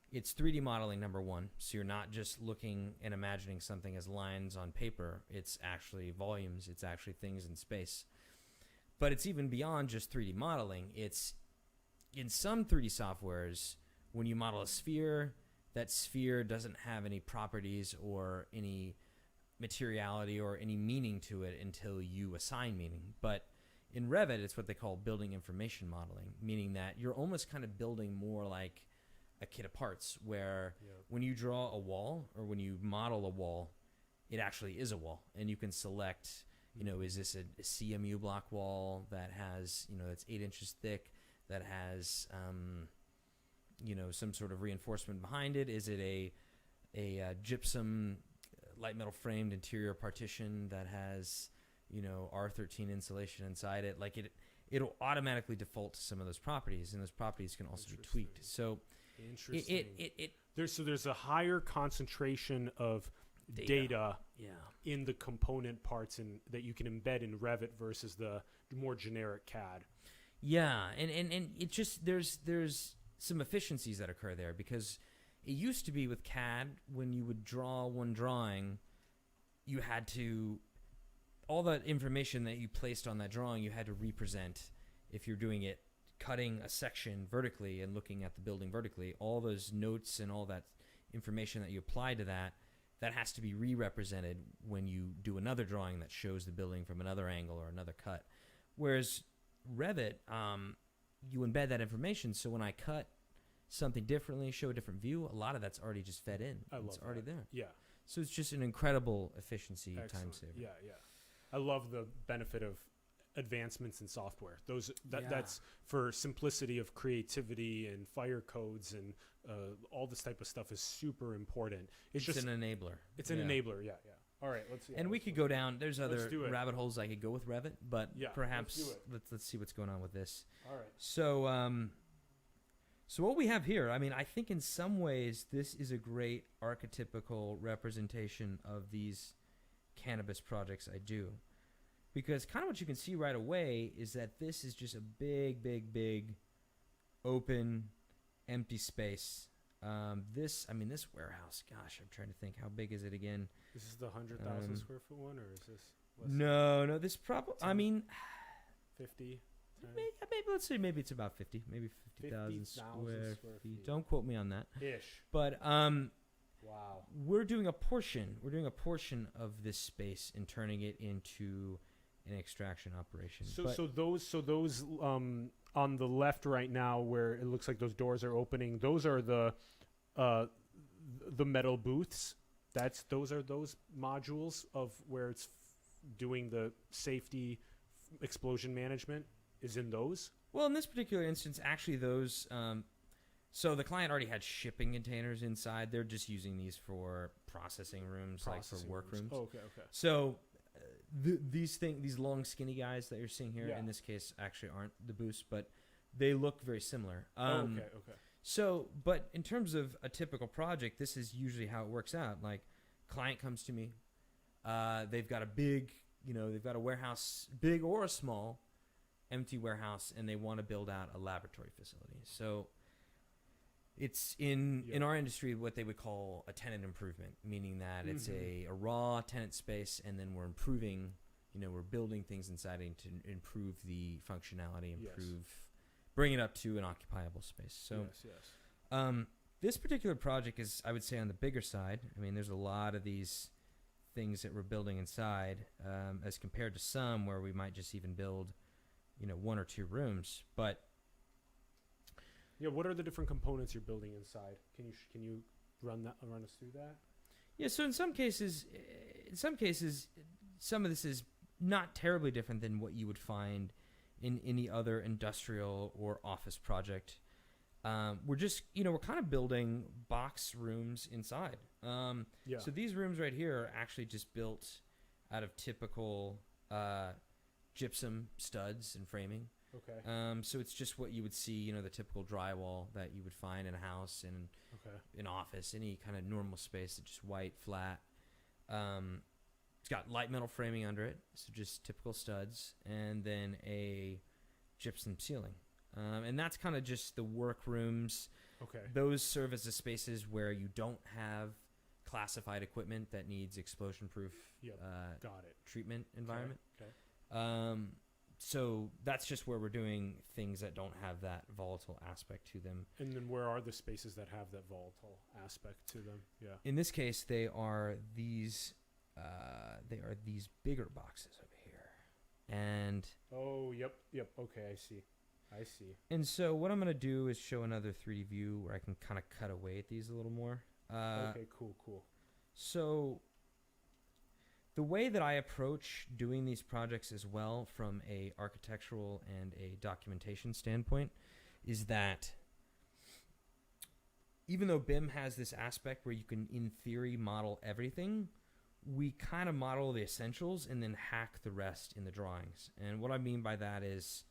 it's 3D modeling, number one. So you're not just looking and imagining something as lines on paper. It's actually volumes. It's actually things in space. But it's even beyond just 3D modeling. It's in some 3D softwares, when you model a sphere, that sphere doesn't have any properties or any materiality or any meaning to it until you assign meaning. But in Revit, it's what they call building information modeling, meaning that you're almost kind of building more like a kit of parts, where when you draw a wall or when you model a wall, it actually is a wall, and you can select, is this a CMU block wall that has, that's 8 inches thick, that has, some sort of reinforcement behind it? Is it a gypsum light metal framed interior partition that has, R13 insulation inside it? Like it'll automatically default to some of those properties, and those properties can also be tweaked. So there's a higher concentration of data in the component parts that you can embed in Revit versus the more generic CAD. Yeah, and it just there's some efficiencies that occur there, because it used to be with CAD, when you would draw one drawing, you had to, all that information that you placed on that drawing, you had to represent. If you're doing it, cutting a section vertically and looking at the building vertically, all those notes and all that information that you apply to that has to be re-represented when you do another drawing that shows the building from another angle or another cut. Whereas Revit, you embed that information, so when I cut something differently, show a different view, a lot of that's already just fed in. It's already there. Yeah. So it's just an incredible efficiency. Excellent. Time saver. Yeah. I love the benefit of advancements in software. That's for simplicity of creativity, and fire codes and all this type of stuff is super important. It's just an enabler. It's an enabler. Yeah. All right, let's see. And we could go down. There's other do it. rabbit holes I could go with Revit, but perhaps let's see what's going on with this. All right. So what we have here, I mean, I think in some ways this is a great archetypical representation of these cannabis projects I do. Because kind of what you can see right away is that this is just a big open, empty space. This warehouse, gosh, I'm trying to think, how big is it again? This is the 100,000 square foot one, or is this less? No, this probably, 50? Maybe let's say maybe it's about 50, maybe 50,000 square feet. Don't quote me on that. Ish. But wow. We're doing a portion of this space and turning it into an extraction operation. So those on the left right now, where it looks like those doors are opening, those are the metal booths. Those are those modules of where it's doing the safety explosion management is in those. Well, in this particular instance, actually those so the client already had shipping containers inside. They're just using these for processing rooms, like for workrooms. Oh, okay. So these long skinny guys that you're seeing here, in this case, actually aren't the boosts, but they look very similar. Okay. So, but in terms of a typical project, this is usually how it works out. Like, client comes to me, they've got a big, they've got a warehouse, big or a small, empty warehouse, and they want to build out a laboratory facility. So it's in our industry what they would call a tenant improvement, meaning that it's a raw tenant space, and then we're improving, we're building things inside it to improve the functionality, bring it up to an occupiable space. So this particular project is, I would say, on the bigger side. I mean, there's a lot of these things that we're building inside as compared to some where we might just even build, 1 or 2 rooms. But what are the different components you're building inside? Can you run us through that? Yeah, so in some cases, some of this is not terribly different than what you would find in any other industrial or office project. We're just, we're kind of building box rooms inside. So these rooms right here are actually just built out of typical gypsum studs and framing. Okay. So it's just what you would see, the typical drywall that you would find in a house, in an office, any kind of normal space. It's just white, flat. It's got light metal framing under it, so just typical studs, and then a gypsum ceiling. And that's kind of just the work rooms. Okay. Those serve as the spaces where you don't have classified equipment that needs explosion-proof Got it. treatment environment. Okay. So that's just where we're doing things that don't have that volatile aspect to them. And then where are the spaces that have that volatile aspect to them? Yeah. In this case, they are these bigger boxes over here, and Oh, yep. Okay, I see. and so what I'm gonna do is show another 3D view where I can kind of cut away at these a little more. Okay, cool. So the way that I approach doing these projects as well from a architectural and a documentation standpoint is that even though BIM has this aspect where you can in theory model everything, we kind of model the essentials and then hack the rest in the drawings. And what I mean by that is,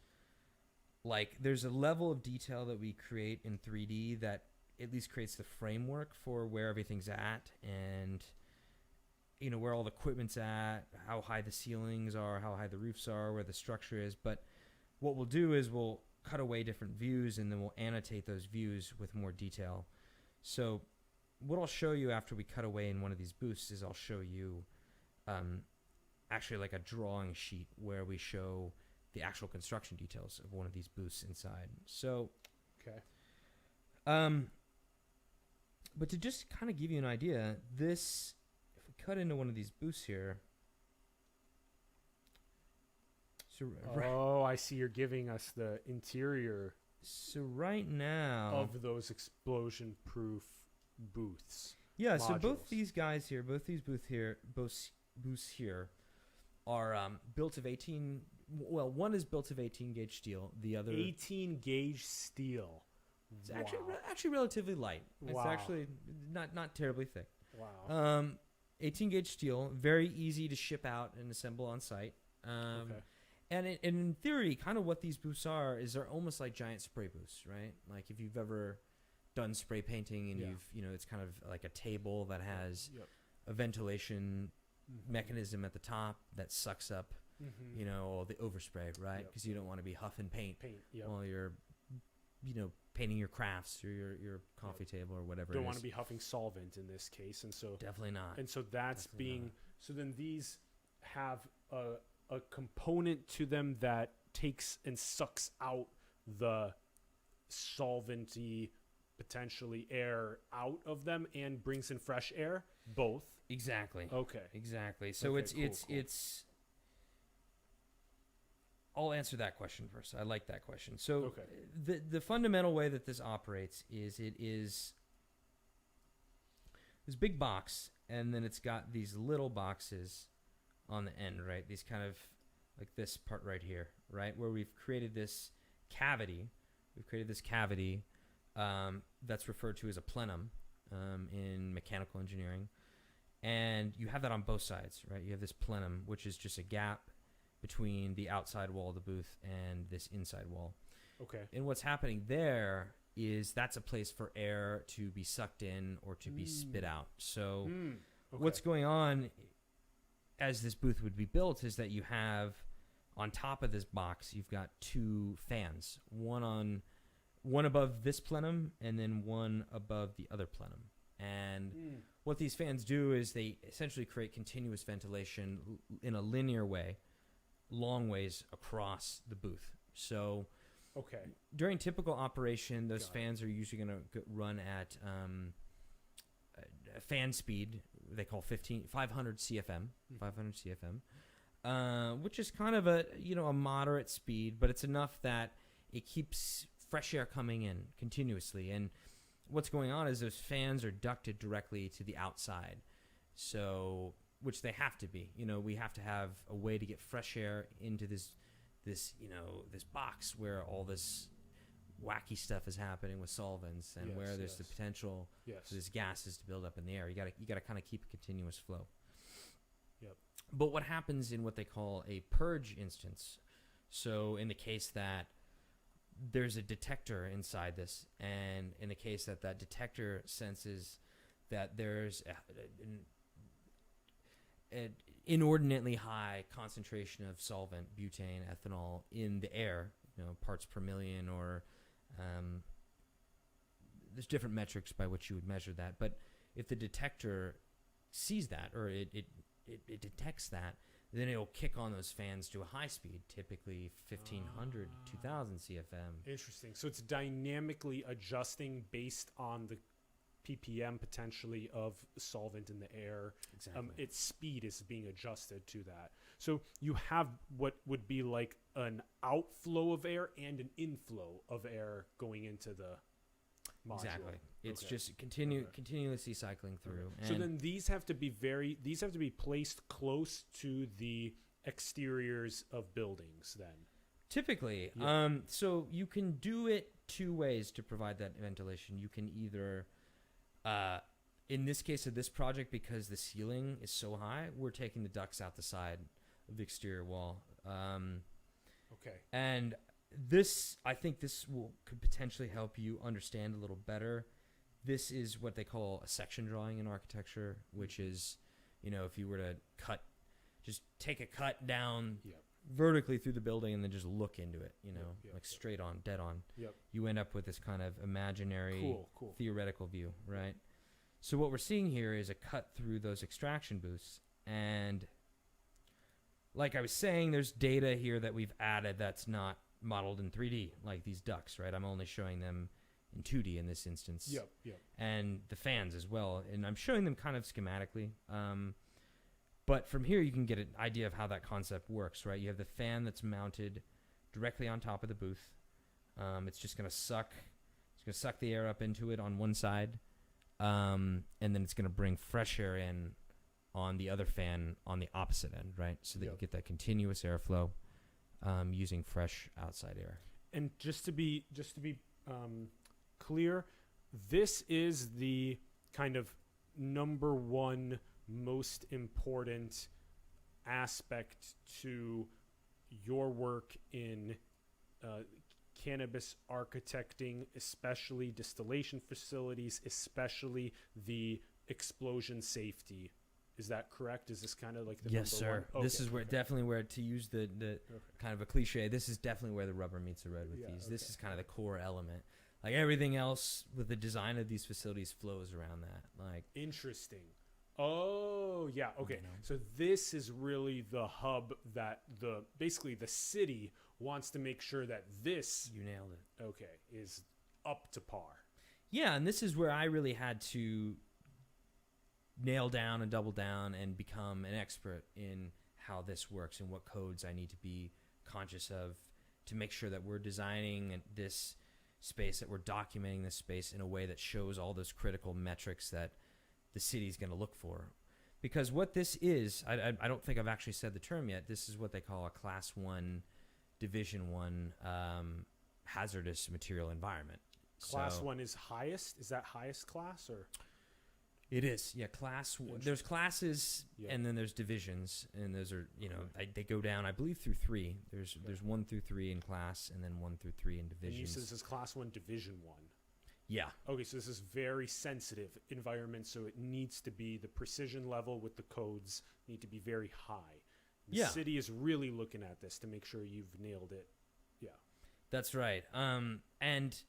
like, there's a level of detail that we create in 3D that at least creates the framework for where everything's at, and you know where all the equipment's at, how high the ceilings are, how high the roofs are, where the structure is. But what we'll do is we'll cut away different views and then we'll annotate those views with more detail. So what I'll show you after we cut away in one of these booths is I'll show you actually like a drawing sheet where we show the actual construction details of one of these booths inside. So Okay. but to just kind of give you an idea, this, if we cut into one of these booths here, so Oh, I see. You're giving us the interior so right now, of those explosion-proof booths. yeah, so both modules. these guys here, both these booths here are built of 18. Well, one is built of 18 gauge steel. The other 18 gauge steel. it's Wow. actually relatively light. It's Wow. actually not terribly thick. Wow. 18 gauge steel, very easy to ship out and assemble on site. Okay. And in theory, kind of what these booths are is they're almost like giant spray booths, right? Like if you've ever done spray painting and Yeah. it's kind of like a table that has Yep. a ventilation Mhm. mechanism at the top that sucks up, Mhm. all the overspray, right? Yep. Because you don't want to be huffing paint Paint. Yep. while you're, painting your crafts or your coffee table or whatever. Don't it want is. to be huffing solvent in this case, and so Definitely not. that's Definitely being not. so then these have a component to them that takes and sucks out the solventy potentially air out of them and brings in fresh air, both. Exactly. Okay. Exactly. So Okay, it's cool. I'll answer that question first. I like that question. So Okay. the fundamental way that this operates is it is this big box, and then it's got these little boxes on the end, right? These kind of like this part right here, right, where we've created this cavity. We've created this cavity that's referred to as a plenum in mechanical engineering. And you have that on both sides, right? You have this plenum, which is just a gap between the outside wall of the booth and this inside wall. Okay. And what's happening there is that's a place for air to be sucked in or to be spit out. So Okay. what's going on as this booth would be built is that you have on top of this box, you've got two fans, one above this plenum and then one above the other plenum. And what these fans do is they essentially create continuous ventilation in a linear way, long ways across the booth. So Okay. during typical operation, those Got it. fans are usually going to run at a fan speed they call 500 CFM, 500 CFM, which is kind of a moderate speed, but it's enough that it keeps fresh air coming in continuously. And what's going on is those fans are ducted directly to the outside, so which they have to be. We have to have a way to get fresh air into this box where all this wacky stuff is happening with solvents and where there's the potential Yes. for this gases to build up in the air. You got to kind of keep a continuous flow. Yep. But what happens in what they call a purge instance? So in the case that there's a detector inside this, and in the case that that detector senses that there's an inordinately high concentration of solvent, butane, ethanol in the air, parts per million, or there's different metrics by which you would measure that. But if the detector sees that, or it detects that, then it'll kick on those fans to a high speed, typically 1500, 2000 CFM. Interesting. So it's dynamically adjusting based on the ppm potentially of solvent in the air. Exactly. Its speed is being adjusted to that. So you have what would be like an outflow of air and an inflow of air going into the module. Exactly. It's Okay. just continuously cycling through. So And then these have to be placed close to the exteriors of buildings then. typically, Yeah. so you can do it two ways to provide that ventilation. You can either, in this case of this project, because the ceiling is so high, we're taking the ducts out the side of the exterior wall. Okay. And this, I think this could potentially help you understand a little better. This is what they call a section drawing in architecture, which is, if you were to just take a cut down Yep. vertically through the building and then just look into it, Yep, like yep. straight on, dead on. Yep. You end up with this kind of imaginary, Cool. theoretical view, right? So what we're seeing here is a cut through those extraction booths. And like I was saying, there's data here that we've added that's not modeled in 3D, like these ducts, right? I'm only showing them in 2D in this instance. Yep. And the fans as well. And I'm showing them kind of schematically. But from here, you can get an idea of how that concept works, right? You have the fan that's mounted directly on top of the booth. It's just going to suck. It's going to suck the air up into it on one side. And then it's going to bring fresh air in on the other fan on the opposite end, right? So that you Yep. get that continuous airflow using fresh outside air. And just to be clear, this is the kind of number one most important aspect to your work in cannabis architecting, especially distillation facilities, especially the explosion safety. Is that correct? Is this kind of like the Yes, number sir. one? This Okay, is where okay. definitely where, to use the kind of a cliche, this is definitely where the rubber meets the road with Yeah, these. This okay. is kind of the core element. Like everything else with the design of these facilities flows around that. Like, Interesting. Oh, yeah. Okay. know. So this is really the hub that basically the city wants to make sure that this you nailed it. is up to par. Yeah, and this is where I really had to nail down and double down and become an expert in how this works and what codes I need to be conscious of to make sure that we're designing this space, that we're documenting this space in a way that shows all those critical metrics that the city's going to look for. Because what this is, I don't think I've actually said the term yet. This is what they call a Class 1, Division 1 hazardous material environment. Class So- 1 is highest. Is that highest class or? It is, yeah. There's classes, Yeah. and then there's divisions, and those are, they go down, I believe, through 3. There's 1 through 3 in class, and then 1 through 3 in And you divisions. said this is Class 1, Division 1. Yeah, Okay, so this is very sensitive environment, so it needs to be the precision level with the codes need to be very high. The Yeah. city is really looking at this to make sure you've nailed it. Yeah. that's right. And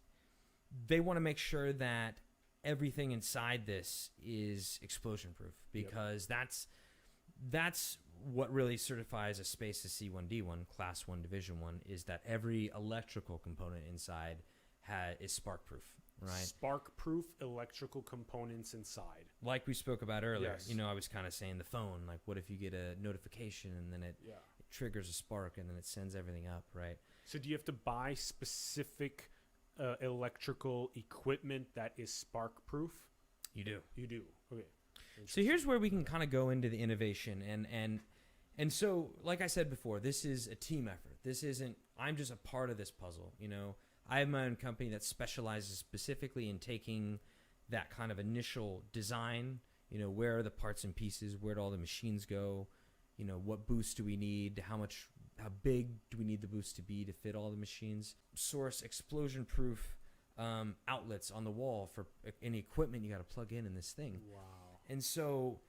they want to make sure that everything inside this is explosion proof, because that's what really certifies a space as C1D1, Class 1, Division 1, is that every electrical component inside is spark proof, right? Spark-proof electrical components inside. Like we spoke about earlier, Yes. I was kind of saying the phone, like what if you get a notification and then it Yeah. triggers a spark and then it sends everything up, right? So do you have to buy specific electrical equipment that is spark-proof? You do. You do. Okay. So here's where we can kind of go into the innovation and so like I said before, this is a team effort. This isn't, I'm just a part of this puzzle, I have my own company that specializes specifically in taking that kind of initial design, where are the parts and pieces, where do all the machines go, what boosts do we need, how big do we need the boost to be to fit all the machines, source explosion proof outlets on the wall for any equipment you got to plug in this thing. Wow. And so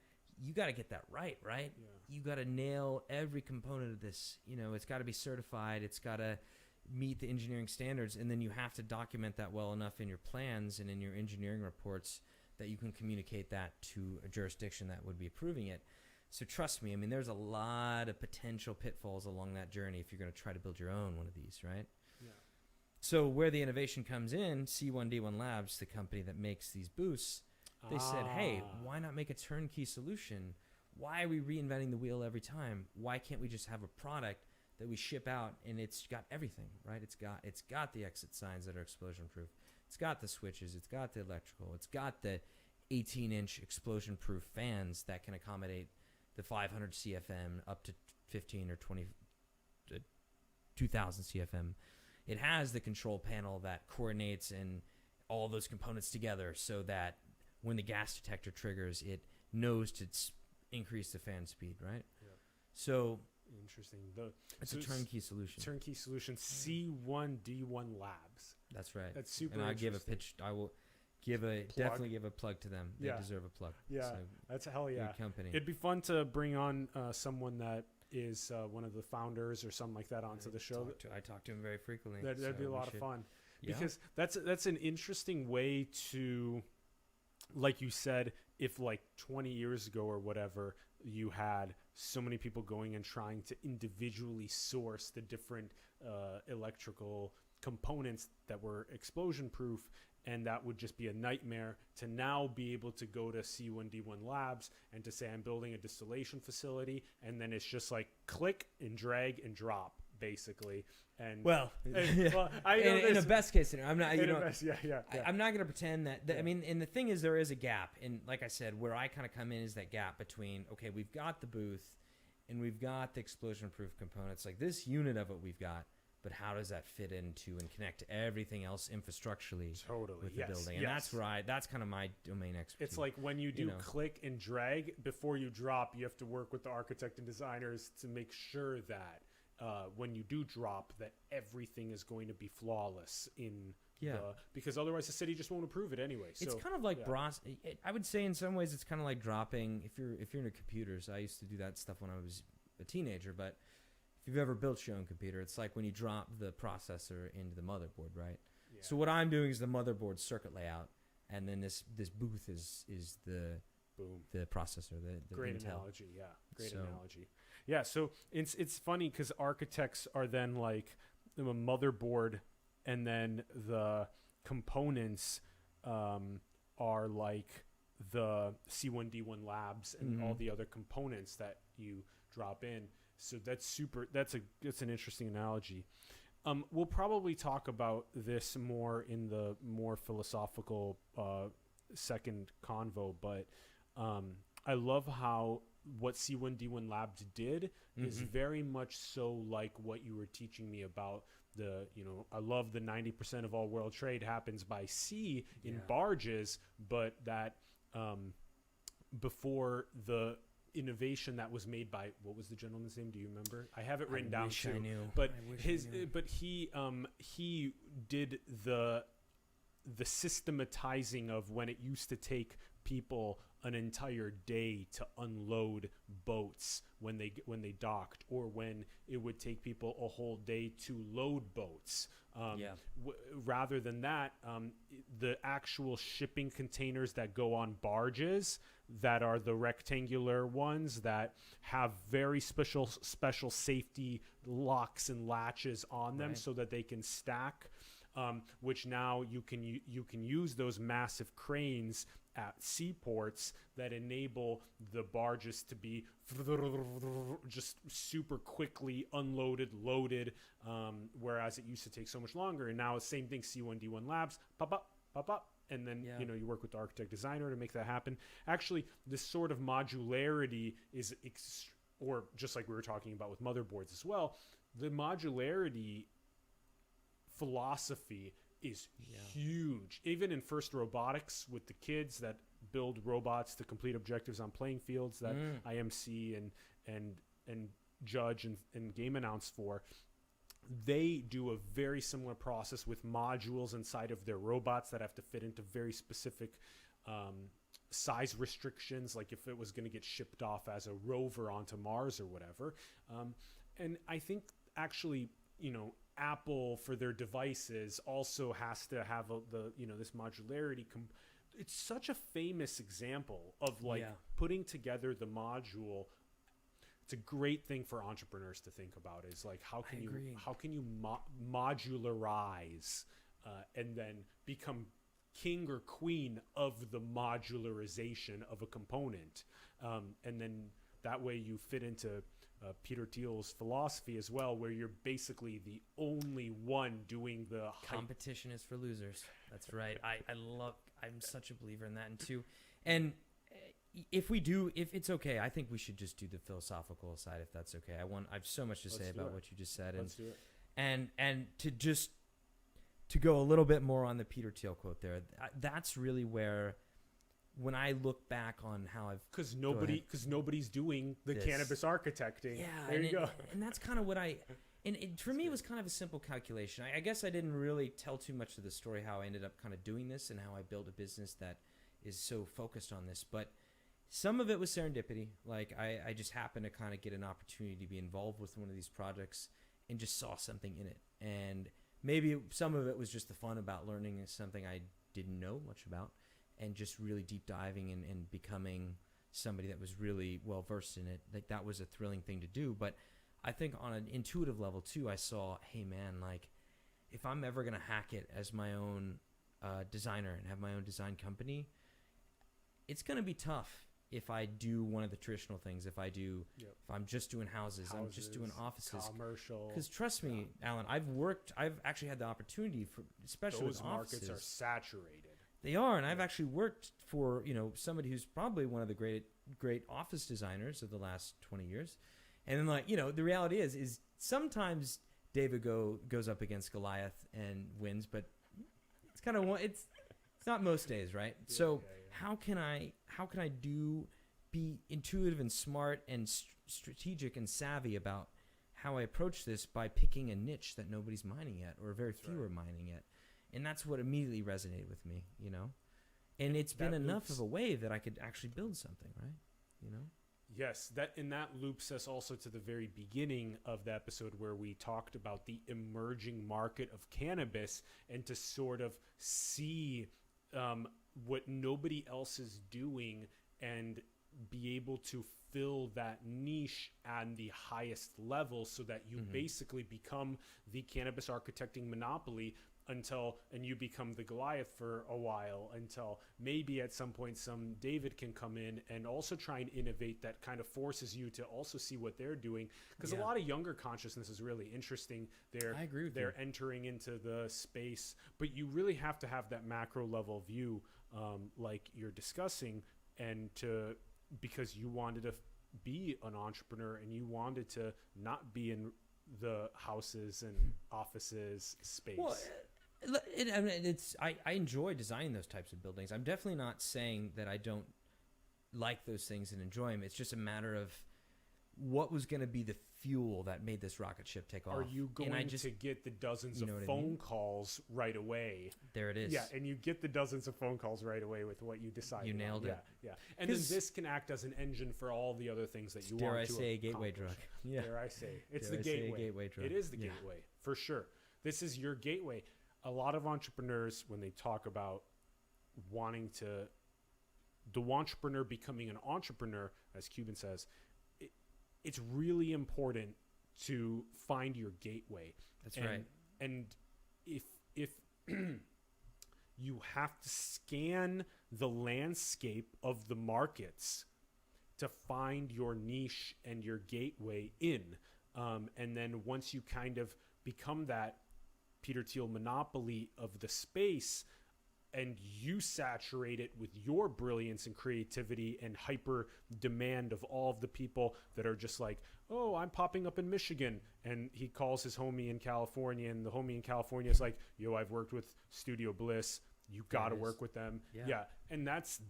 you got to get that right? Yeah. You got to nail every component of this. It's got to be certified. It's got to meet the engineering standards. And then you have to document that well enough in your plans and in your engineering reports that you can communicate that to a jurisdiction that would be approving it. So trust me, I mean, there's a lot of potential pitfalls along that journey if you're going to try to build your own one of these, right? Yeah. So where the innovation comes in, C1D1 Labs, the company that makes these booths, they said, hey, why not make a turnkey solution? Why are we reinventing the wheel every time? Why can't we just have a product that we ship out and it's got everything, right? It's got the exit signs that are explosion proof. It's got the switches. It's got the electrical. It's got the 18-inch explosion proof fans that can accommodate the 500 CFM up to 15 or 20, 2000 CFM. It has the control panel that coordinates and all those components together so that when the gas detector triggers, it knows to increase the fan speed, right? Yeah. So Interesting. it's a turnkey solution. Turnkey solution. C1D1 Labs. That's right. That's super. And I give a interesting. pitch. I will definitely give a plug to them. They Yeah. deserve a plug. Yeah, So, that's hell yeah. good company. It'd be fun to bring on someone that is one of the founders or something like that onto the show. I talk to him very frequently. That'd be so a we lot of should- fun Yeah. because that's an interesting way to, like you said, if like 20 years ago or whatever, you had so many people going and trying to individually source the different electrical components that were explosion proof, and that would just be a nightmare, to now be able to go to C1D1 Labs and to say I'm building a distillation facility, and then it's just like click and drag and drop basically. And well, well, I know in a this- best case scenario, I'm not. You in a know, mess, yeah. I'm not going to pretend that. Yeah. I mean, and the thing is, there is a gap. And like I said, where I kind of come in is that gap between, okay, we've got the booth and we've got the explosion proof components, like this unit of it we've got, but how does that fit into and connect to everything else infrastructurally Totally. with the Yes, building? And yes. that's kind of my domain expertise. It's like when you do know. click and drag, before you drop, you have to work with the architect and designers to make sure that when you do drop, that everything is going to be flawless in because otherwise the city just won't approve it anyway. So It's kind of like yeah. I would say in some ways it's kind of like dropping if you're into computers. I used to do that stuff when I was a teenager, but if you've ever built your own computer, it's like when you drop the processor into the motherboard, right? yeah. So what I'm doing is the motherboard circuit layout, and then this booth is the boom. processor, the Great Intel. analogy. Yeah. Great So- analogy. Yeah. So it's funny because architects are then like a motherboard, and then the components are like the C1D1 Labs and all Mhm. the other components that you drop in. So that's an interesting analogy. We'll probably talk about this more in the more philosophical second convo, but I love how what C1D1 Labs did is Mhm. very much so like what you were teaching me about I love the 90% of all world trade happens by sea in Yeah. barges, but that before the innovation that was made by, what was the gentleman's name? Do you remember? I have it written down wish too. I knew. But I wish I his, knew. but he did the systematizing of when it used to take people an entire day to unload boats when they docked, or when it would take people a whole day to load boats. Yeah. Rather than that, the actual shipping containers that go on barges, that are the rectangular ones that have very special safety locks and latches on them, Right. so that they can stack. Which now you can use those massive cranes at seaports that enable the barges to be just super quickly unloaded, loaded, whereas it used to take so much longer. And now it's same thing, C1D1 Labs, pop up, and then Yeah. you work with the architect designer to make that happen. Actually, this sort of modularity is or just like we were talking about with motherboards as well, the modularity philosophy is huge. Even in FIRST Robotics, with the kids that build robots to complete objectives on playing fields that IMC and judge and game announce for, they do a very similar process with modules inside of their robots that have to fit into very specific size restrictions, like if it was going to get shipped off as a rover onto Mars or whatever. And I think actually, Apple for their devices also has to have this modularity it's such a famous example of like Yeah. putting together the module. It's a great thing for entrepreneurs to think about is like how can agree. you modularize and then become king or queen of the modularization of a component, and then that way you fit into Peter Thiel's philosophy as well, where you're basically the only one doing the Competition is for losers. That's right. I'm such a believer in that, and too. And if it's okay, I think we should just do the philosophical side, if that's okay. I've so much to say Let's do about it. what you just said, Let's do it. and to go a little bit more on the Peter Thiel quote there. That's really where, when I look back on how I've Because ahead. nobody's doing the This. cannabis architecting. Yeah, There you go. And that's kind of what for me, it was kind of a simple calculation. I guess I didn't really tell too much of the story how I ended up kind of doing this and how I built a business that is so focused on this. But some of it was serendipity. Like I just happened to kind of get an opportunity to be involved with one of these projects and just saw something in it. And maybe some of it was just the fun about learning something I didn't know much about, and just really deep diving and becoming somebody that was really well versed in it. Like that was a thrilling thing to do. But I think on an intuitive level too, I saw, hey man, like if I'm ever gonna hack it as my own designer and have my own design company, it's gonna be tough if I do one of the traditional things. If I'm just doing houses, I'm just doing offices. Commercial. Because trust me, Alan, I've actually had the opportunity for, especially Those with markets offices. are saturated. They are, and I've actually worked for somebody who's probably one of the great office designers of the last 20 years. And then the reality is sometimes David goes up against Goliath and wins, but it's kind of it's not most days, right? So how can I be intuitive and smart and strategic and savvy about how I approach this by picking a niche that nobody's mining yet, or very few are mining yet. And that's what immediately resonated with me, And it's been enough of a way that I could actually build something, right? Yes, that loops us also to the very beginning of the episode where we talked about the emerging market of cannabis, and to sort of see what nobody else is doing and be able to fill that niche at the highest level, so that you basically become the cannabis architecting monopoly and you become the Goliath for a while, until maybe at some point some David can come in and also try and innovate that kind of forces you to also see what they're doing. Because a lot of younger consciousness is really interesting. I agree with they're you. entering into the space, but you really have to have that macro level view, like you're discussing, because you wanted to be an entrepreneur and you wanted to not be in the houses and offices space. Well, I enjoy designing those types of buildings. I'm definitely not saying that I don't like those things and enjoy them. It's just a matter of what was going to be the fuel that made this rocket ship take off. Are you going to get the dozens of phone calls right away? There it is. Yeah, and you get the dozens of phone calls right away with what you decide. You nailed it. Yeah. And then this can act as an engine for all the other things that you want to Dare I say a gateway accomplish. drug? Yeah. Dare I say. It's Dare the I say a gateway. gateway drug. It is the Yeah. gateway, for sure. This is your gateway. A lot of entrepreneurs, when they talk about the entrepreneur becoming an entrepreneur, as Cuban says, it's really important to find your gateway. That's right. And if you have to scan the landscape of the markets to find your niche and your gateway in, and then once you kind of become that Peter Thiel monopoly of the space, and you saturate it with your brilliance and creativity and hyper demand of all of the people that are just like, oh, I'm popping up in Michigan. And he calls his homie in California, and the homie in California is like, yo, I've worked with Studio Bliss. You got to work with them. Yeah. And that's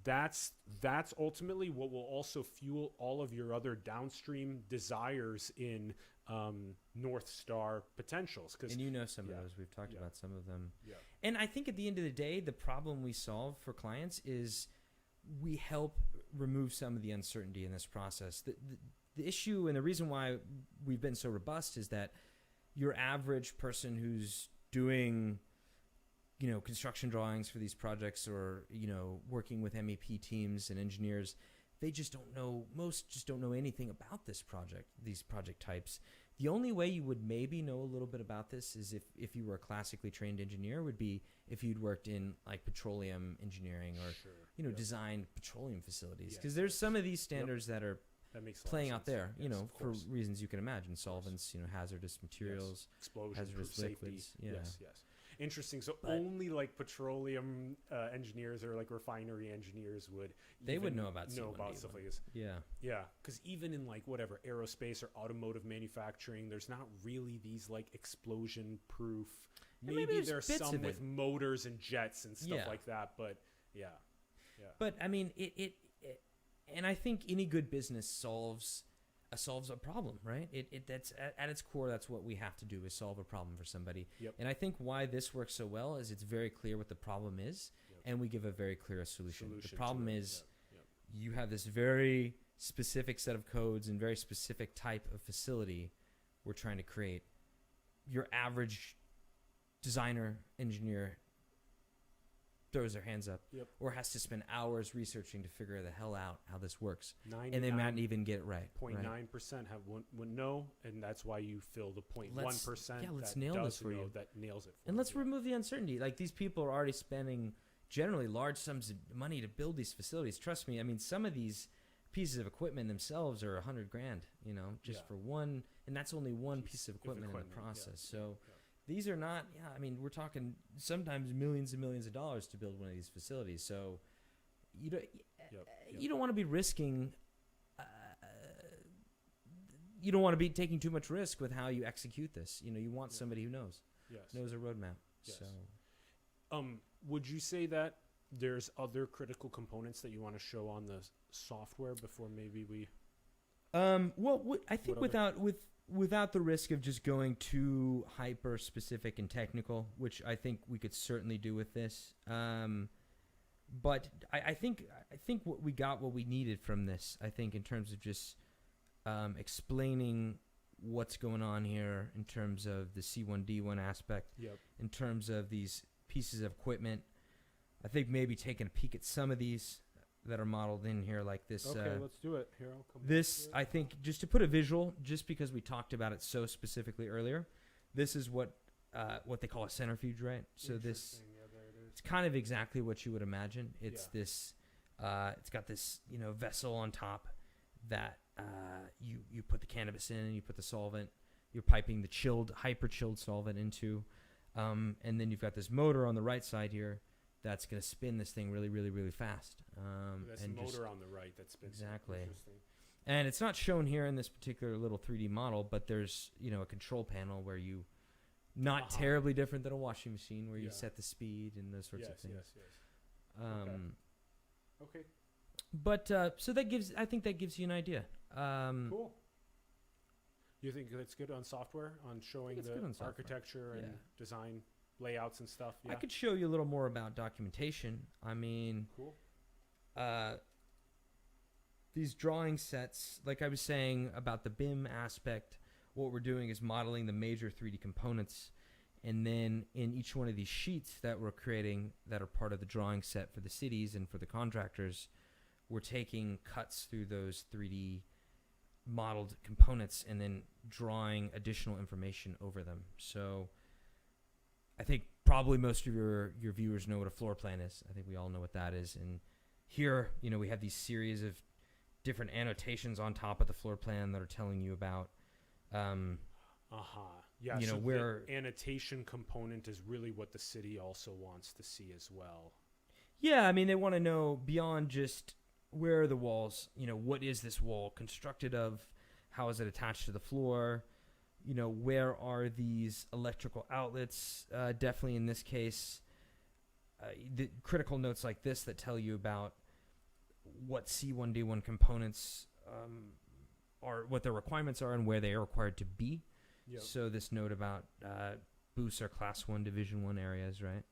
ultimately what will also fuel all of your other downstream desires in North Star potentials. And some of those. We've talked about some of them. Yeah. And I think at the end of the day, the problem we solve for clients is we help remove some of the uncertainty in this process. The issue and the reason why we've been so robust is that your average person who's doing construction drawings for these projects, or working with MEP teams and engineers, they just don't know. Most just don't know anything about these project types. The only way you would maybe know a little bit about this is if you were a classically trained engineer, would be if you'd worked in like petroleum engineering or Sure. designed petroleum facilities, Yes, because there's yes. some of these standards that are That makes a lot of playing out sense. there, Yes, of for course. reasons you can imagine, solvents, hazardous materials, Explosion, hazardous safety. liquids. Yeah. Yes. Interesting. So But- only like petroleum engineers or like refinery engineers would They would even know about C1D1. stuff like this. Yeah. Yeah, because even in like whatever aerospace or automotive manufacturing, there's not really these like explosion proof. And maybe Maybe there's there's bits some of with it. motors and jets and stuff Yeah. like that, but yeah. But I mean, it and I think any good business solves a problem, right? That's at its core. That's what we have to do, is solve a problem for somebody. Yep. And I think why this works so well is it's very clear what the problem is, Yep. and we give a very clear solution. Solution The to problem it. is Yep. you have this very specific set of codes and very specific type of facility we're trying to create. Your average designer, engineer throws their hands up, Yep. or has to spend hours researching to figure the hell out how this works, Yep. and they might not even get it right. 0.9% have wouldn't know, and that's why you fill the 0.1%. let's that nail does this for know, you. That nails it. For And you. let's remove the uncertainty. Like, these people are already spending generally large sums of money to build these facilities. Trust me. I mean, some of these pieces of equipment themselves are $100,000, just Yeah. for one, and that's only one piece of equipment in the yeah, process. yeah, So yeah. these are not, I mean, we're talking sometimes millions and millions of dollars to build one of these facilities. So you don't, Yep. you don't want to be risking, you don't want to be taking too much risk with how you execute this. You want Yeah. somebody who knows Yes. a roadmap. Yes. So Would you say that there's other critical components that you want to show on the software before maybe we? well, I think What other- without the risk of just going too hyper specific and technical, which I think we could certainly do with this. But I think what we needed from this, I think, in terms of just explaining what's going on here in terms of the C1D1 aspect, Yep. in terms of these pieces of equipment. I think maybe taking a peek at some of these that are modeled in here, like this. Okay, let's do it. Here, I'll come. back This, to it. I think, just to put a visual, just because we talked about it so specifically earlier, this is what they call a centrifuge, right? So this, Interesting, yeah, there it is. it's kind of exactly what you would imagine. It's Yeah. this, it's got this, vessel on top that you put the cannabis in, and you put the solvent, you're piping the hyper chilled solvent into, and then you've got this motor on the right side here that's going to spin this thing really, really, really fast. That's and the just- motor on the right. That's been Exactly. Interesting. And it's not shown here in this particular little 3D model, but there's, a control panel where you, not Uh-huh. terribly different than a washing machine, where you Yeah. set the speed and those sorts of Yes, things. yes, yes. Okay. But so I think that gives you an idea. Cool. You think that's good on software, on showing it's the good on software. architecture and Yeah. design layouts and stuff? Yeah. I could show you a little more about documentation. I mean, Cool. these drawing sets, like I was saying about the BIM aspect, what we're doing is modeling the major 3D components, and then in each one of these sheets that we're creating that are part of the drawing set for the cities and for the contractors, we're taking cuts through those 3D modeled components and then drawing additional information over them. So I think probably most of your viewers know what a floor plan is. I think we all know what that is. And here, we have these series of different annotations on top of the floor plan that are telling you about Yeah. You know, so where- the annotation component is really what the city also wants to see as well. Yeah, I mean, they want to know beyond just where are the walls, what is this wall constructed of? How is it attached to the floor? Where are these electrical outlets? Definitely in this case, the critical notes like this that tell you about what C1D1 components are, what their requirements are, and where they are required to be. Yep. So this note about booths are Class 1, Division 1 areas, right?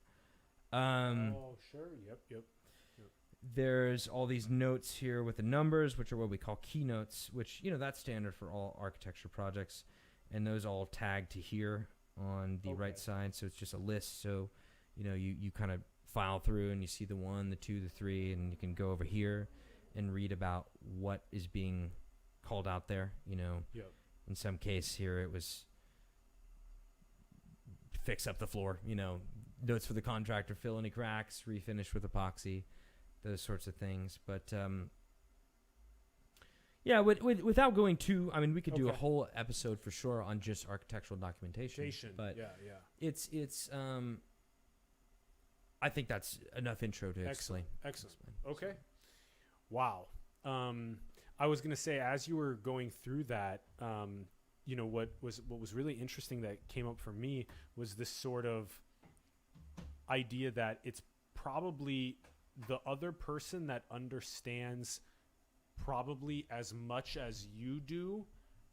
Oh, sure. Yep. There's all these notes here with the numbers, which are what we call keynotes, which, that's standard for all architecture projects. And those all tag to here on the right Okay. side. So it's just a list. So, you kind of file through and you see the 1, the 2, the 3, and you can go over here and read about what is being called out there. Yep. In some case here it was fix up the floor, notes for the contractor, fill any cracks, refinish with epoxy, those sorts of things. But yeah, without going too, I mean, we could do a Okay. whole episode for sure on just architectural documentation. But yeah. it's I think that's enough intro to explain. Excellent. Okay. Wow. I was gonna say, as you were going through that, what was really interesting that came up for me was this sort of idea that it's probably the other person that understands probably as much as you do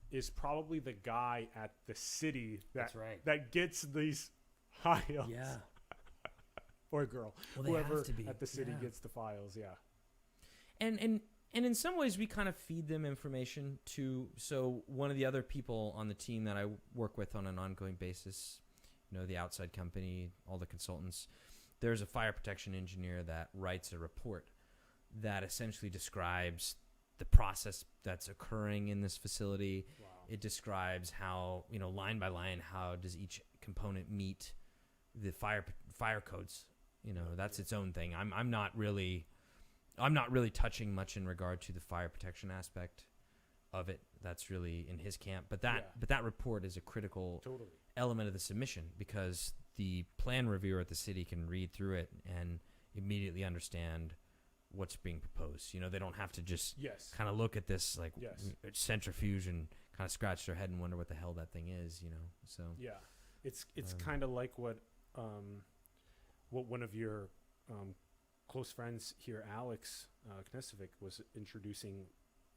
is probably the guy at the city That's right. that gets these files. Yeah. Or girl. Well, they Whoever have to be. at the city Yeah. gets the files. Yeah. And in some ways we kind of feed them information to, so one of the other people on the team that I work with on an ongoing basis, the outside company, all the consultants, there's a fire protection engineer that writes a report that essentially describes the process that's occurring in this facility. Wow. It describes how, line by line, how does each component meet the fire codes. That's its own thing. I'm not really touching much in regard to the fire protection aspect of it. That's really in his camp. But that report is a critical Totally. element of the submission, because the plan reviewer at the city can read through it and immediately understand what's being proposed. They don't have to just Yes. kind of look at this like Yes. centrifuge and kind of scratch their head and wonder what the hell that thing is. So Yeah. It's kind of like what one of your close friends here, Alex Knesevic, was introducing.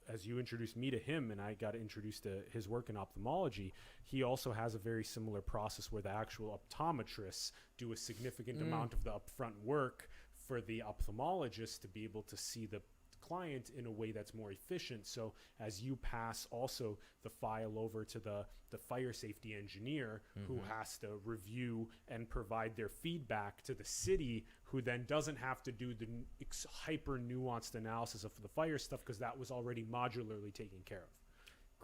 As you introduced me to him and I got introduced to his work in ophthalmology, he also has a very similar process where the actual optometrists do a significant amount of the upfront work for the ophthalmologist to be able to see the client in a way that's more efficient. So as you pass also the file over to the fire safety engineer, who has to review and provide their feedback to the city, who then doesn't have to do the hyper nuanced analysis of the fire stuff because that was already modularly taken care of.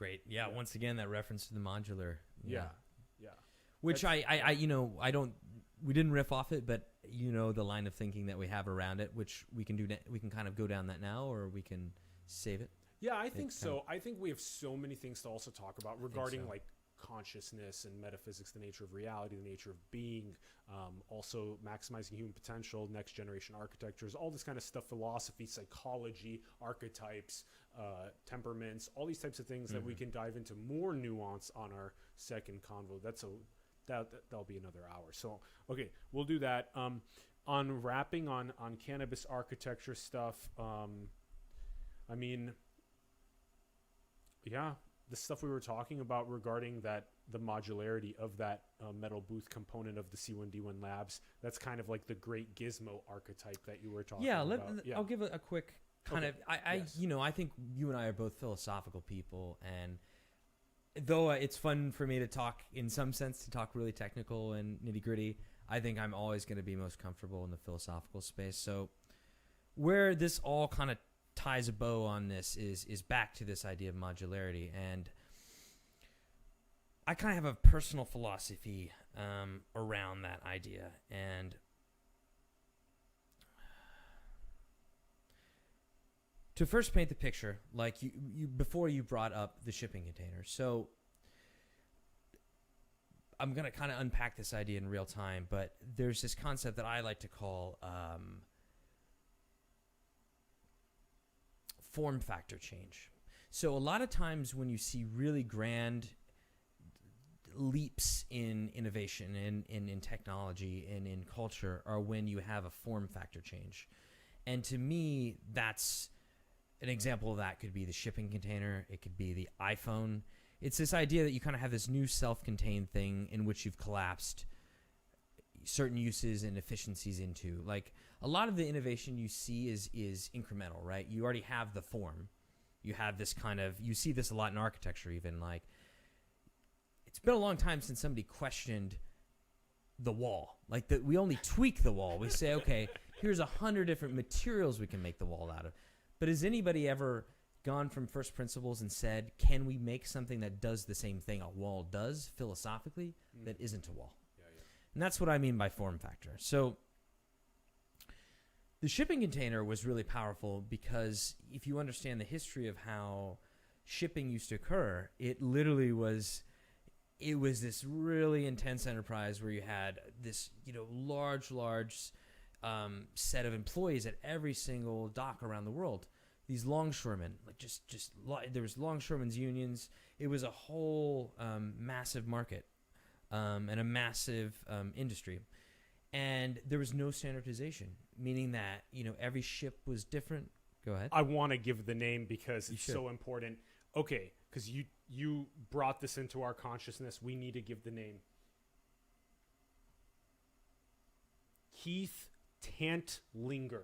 great. Yeah. Yeah. Once again, that reference to the modular. Yeah. Which we didn't riff off it, but the line of thinking that we have around it, which we can do. We can kind of go down that now, or we can save it. Yeah, I think so. I think we have so many things to also talk about regarding so. like consciousness and metaphysics, the nature of reality, the nature of being, also maximizing human potential, next generation architectures, all this kind of stuff, philosophy, psychology, archetypes, temperaments, all these types of things that we can dive into more nuance on our second convo. That'll be another hour. So, okay, we'll do that. On wrapping on cannabis architecture stuff, I mean, yeah, the stuff we were talking about regarding the modularity of that metal booth component of the C1D1 Labs, that's kind of like the great gizmo archetype that you were talking about. I'll give a quick kind of. Yes. I think you and I are both philosophical people, and though it's fun for me to talk in some sense, to talk really technical and nitty gritty, I think I'm always going to be most comfortable in the philosophical space. So where this all kind of ties a bow on this is back to this idea of modularity. And I kind of have a personal philosophy around that idea. And to first paint the picture, like you before you brought up the shipping container. So I'm going to kind of unpack this idea in real time, but there's this concept that I like to call form factor change. So a lot of times when you see really grand leaps in innovation and in technology and in culture are when you have a form factor change. And to me, that's an example of that could be the shipping container. It could be the iPhone. It's this idea that you kind of have this new self-contained thing in which you've collapsed certain uses and efficiencies into. Like a lot of the innovation you see is incremental, right? You already have the form. You have this kind of, you see this a lot in architecture even, like it's been a long time since somebody questioned the wall. Like that, we only tweak the wall. We say, okay, here's 100 different materials we can make the wall out of. But has anybody ever gone from first principles and said, can we make something that does the same thing a wall does philosophically that isn't a wall? Yeah, yeah. And that's what I mean by form factor. So the shipping container was really powerful because if you understand the history of how shipping used to occur, it literally was this really intense enterprise where you had this, large set of employees at every single dock around the world. These longshoremen, there was longshoremen's unions. It was a whole massive market and a massive industry. And there was no standardization, meaning that, every ship was different. Go ahead. I want to give the name because it's should. so important. Okay, because you brought this into our consciousness. We need to give the name. Keith Tantlinger.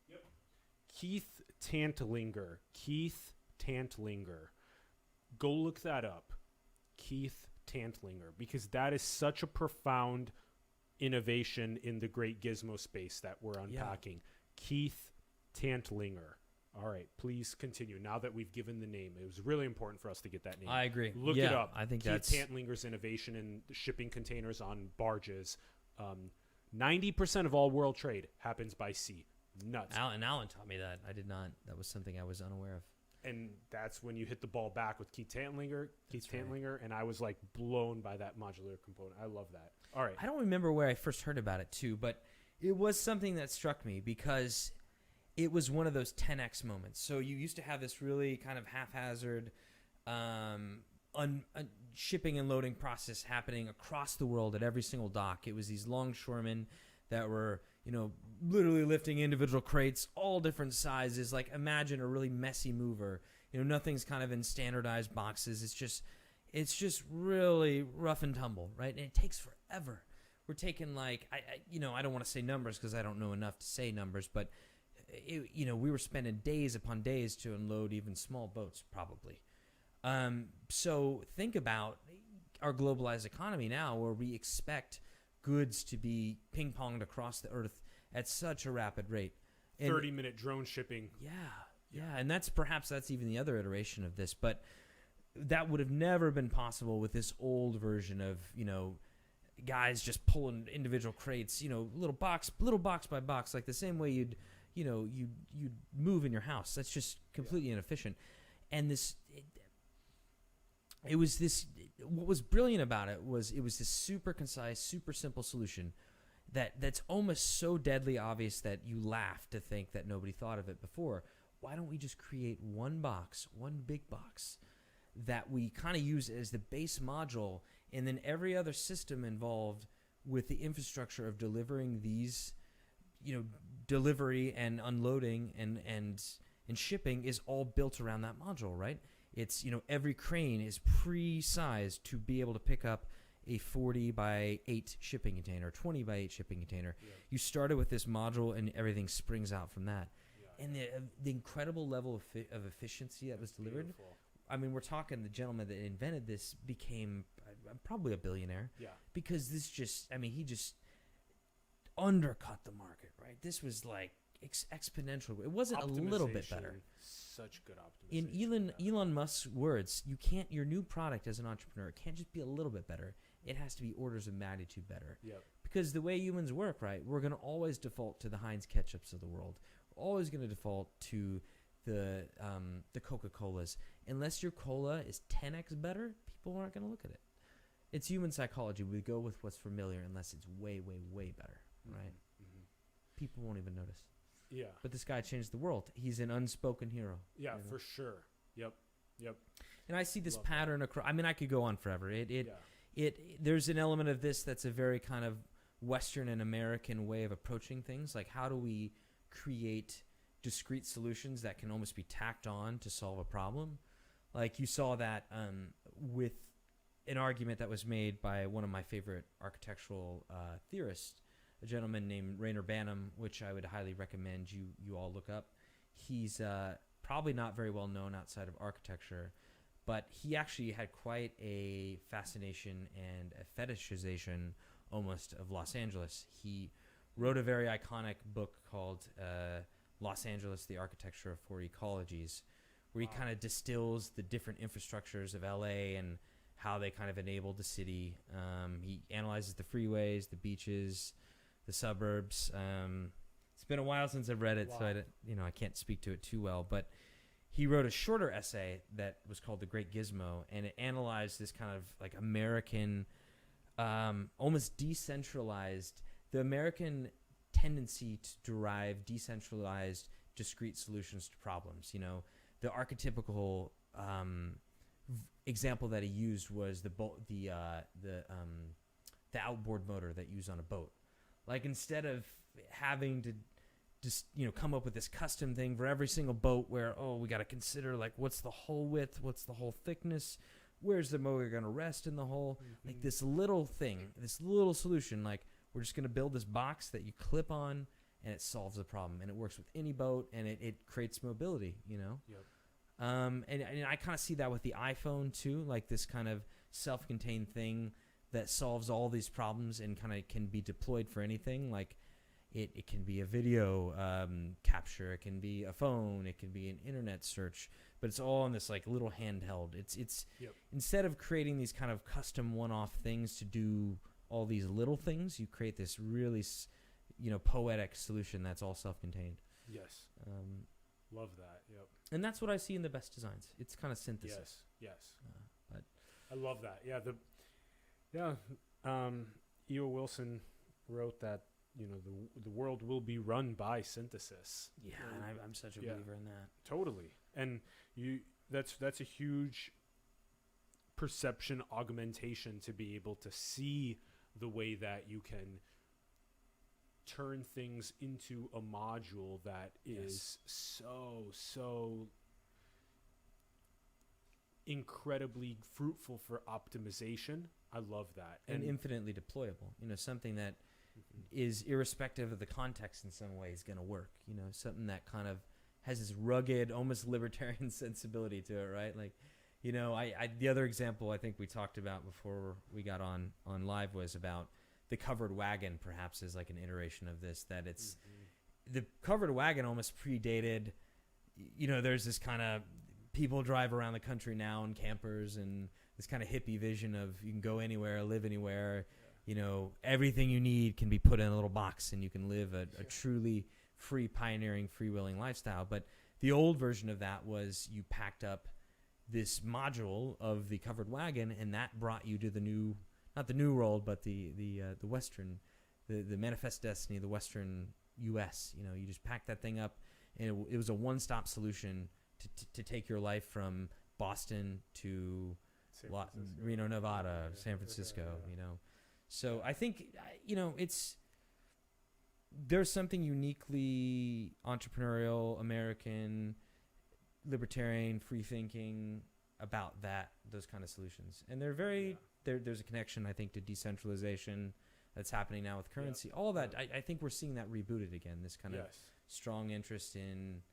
Yep. Keith Tantlinger. Keith Tantlinger. Go look that up. Keith Tantlinger. Because that is such a profound innovation in the great gizmo space that we're unpacking. Yeah. Keith Tantlinger. All right, please continue. Now that we've given the name, it was really important for us to get that name. I agree. Look it up. I think Keith that's Tantlinger's innovation in shipping containers on barges. 90% of all world trade happens by sea. Nuts. Alan taught me that. I did not. That was something I was unaware of. And that's when you hit the ball back with Keith Tantlinger, and I was like blown by that modular component. I love that. All right. I don't remember where I first heard about it too, but it was something that struck me because it was one of those 10x moments. So you used to have this really kind of haphazard shipping and loading process happening across the world at every single dock. It was these longshoremen that were, literally lifting individual crates, all different sizes. Like imagine a really messy mover. Nothing's kind of in standardized boxes. It's just really rough and tumble, right? And it takes forever. We're taking I don't want to say numbers because I don't know enough to say numbers, but we were spending days upon days to unload even small boats, probably. So think about our globalized economy now, where we expect goods to be ping-ponged across the earth at such a rapid rate. 30-minute drone shipping. Yeah, and that's even the other iteration of this, but that would have never been possible with this old version of, guys just pulling individual crates, little box by box, like the same way you'd move in your house. That's just completely inefficient. And what was brilliant about it was this super concise, super simple solution that's almost so deadly obvious that you laugh to think that nobody thought of it before. Why don't we just create one big box that we kind of use as the base module, and then every other system involved with the infrastructure of delivering these, delivery and unloading and shipping is all built around that module, right? It's, every crane is pre-sized to be able to pick up a 40 by 8 shipping container, 20 by 8 shipping container. Yeah. You started with this module and everything springs out from that. Yeah. And the incredible level of efficiency that was delivered. Beautiful. I mean, we're talking the gentleman that invented this became probably a billionaire. Yeah. Because he just undercut the market, right? This was like exponential. It wasn't a little bit better. Such good optimization. In Elon Musk's words, your new product as an entrepreneur can't just be a little bit better. It has to be orders of magnitude better. Yep. Because the way humans work, right, we're going to always default to the Heinz ketchups of the world. We're always going to default to the Coca-Colas. Unless your cola is 10x better, people aren't going to look at it. It's human psychology. We go with what's familiar unless it's way, way, way better, right? Mm-hmm. People won't even notice. Yeah. But this guy changed the world. He's an unspoken hero. Yeah, for sure. Yep. And I see this pattern across. I mean, I could go on forever. There's an element of this that's a very kind of Western and American way of approaching things. Like, how do we create discrete solutions that can almost be tacked on to solve a problem? Like you saw that with an argument that was made by one of my favorite architectural theorists, a gentleman named Rainer Banham, which I would highly recommend you all look up. He's probably not very well known outside of architecture, but he actually had quite a fascination and a fetishization almost of Los Angeles. He wrote a very iconic book called Los Angeles, The Architecture of Four Ecologies, where he kind of distills the different infrastructures of LA and how they kind of enabled the city. He analyzes the freeways, the beaches, the suburbs. It's been a while since I've read it, so I can't speak to it too well. But he wrote a shorter essay that was called The Great Gizmo, and it analyzed this kind of like American, almost decentralized, the American tendency to derive decentralized, discrete solutions to problems. The archetypical example that he used was the outboard motor that you use on a boat. Like, instead of having to just come up with this custom thing for every single boat, where we got to consider like what's the hull width, what's the hull thickness, where's the motor going to rest in the hull, like this little thing, this little solution, like we're just going to build this box that you clip on and it solves the problem, and it works with any boat, and it creates mobility. Yep. And I kind of see that with the iPhone too, like this kind of self-contained thing that solves all these problems and kind of can be deployed for anything. Like it can be a video capture, it can be a phone, it can be an internet search, but it's all in this like little handheld. It's Yep. Instead of creating these kind of custom one-off things to do all these little things, you create this really poetic solution that's all self-contained. Yes. Love that. Yep. And that's what I see in the best designs. It's kind of synthesis. Yes. But I love that. Yeah. E.O. Wilson wrote that the world will be run by synthesis. yeah, and I'm such a believer in that. Totally. And that's a huge perception augmentation to be able to see the way that you can turn things into a module that is so incredibly fruitful for optimization. I love that. And infinitely deployable. Something that is irrespective of the context in some way is going to work. Something that kind of has this rugged, almost libertarian sensibility to it, right? Like, I the other example I think we talked about before we got on live was about the covered wagon, perhaps, is like an iteration of this, that it's the covered wagon almost predated, there's this kind of people drive around the country now in campers and this kind of hippie vision of you can go anywhere, live anywhere, everything you need can be put in a little box and you can live a truly free, pioneering, freewheeling lifestyle. But the old version of that was you packed up this module of the covered wagon, and that brought you to the new, not the new world, but the Western, the manifest destiny of the Western U.S. You just packed that thing up, and it was a one-stop solution to take your life from Boston to Reno, Nevada, San Francisco. So I think there's something uniquely entrepreneurial, American, libertarian, free thinking about those kind of solutions, and they're very there's a connection, I think, to decentralization that's happening now with currency. All that, I think we're seeing that rebooted again, this kind of strong interest in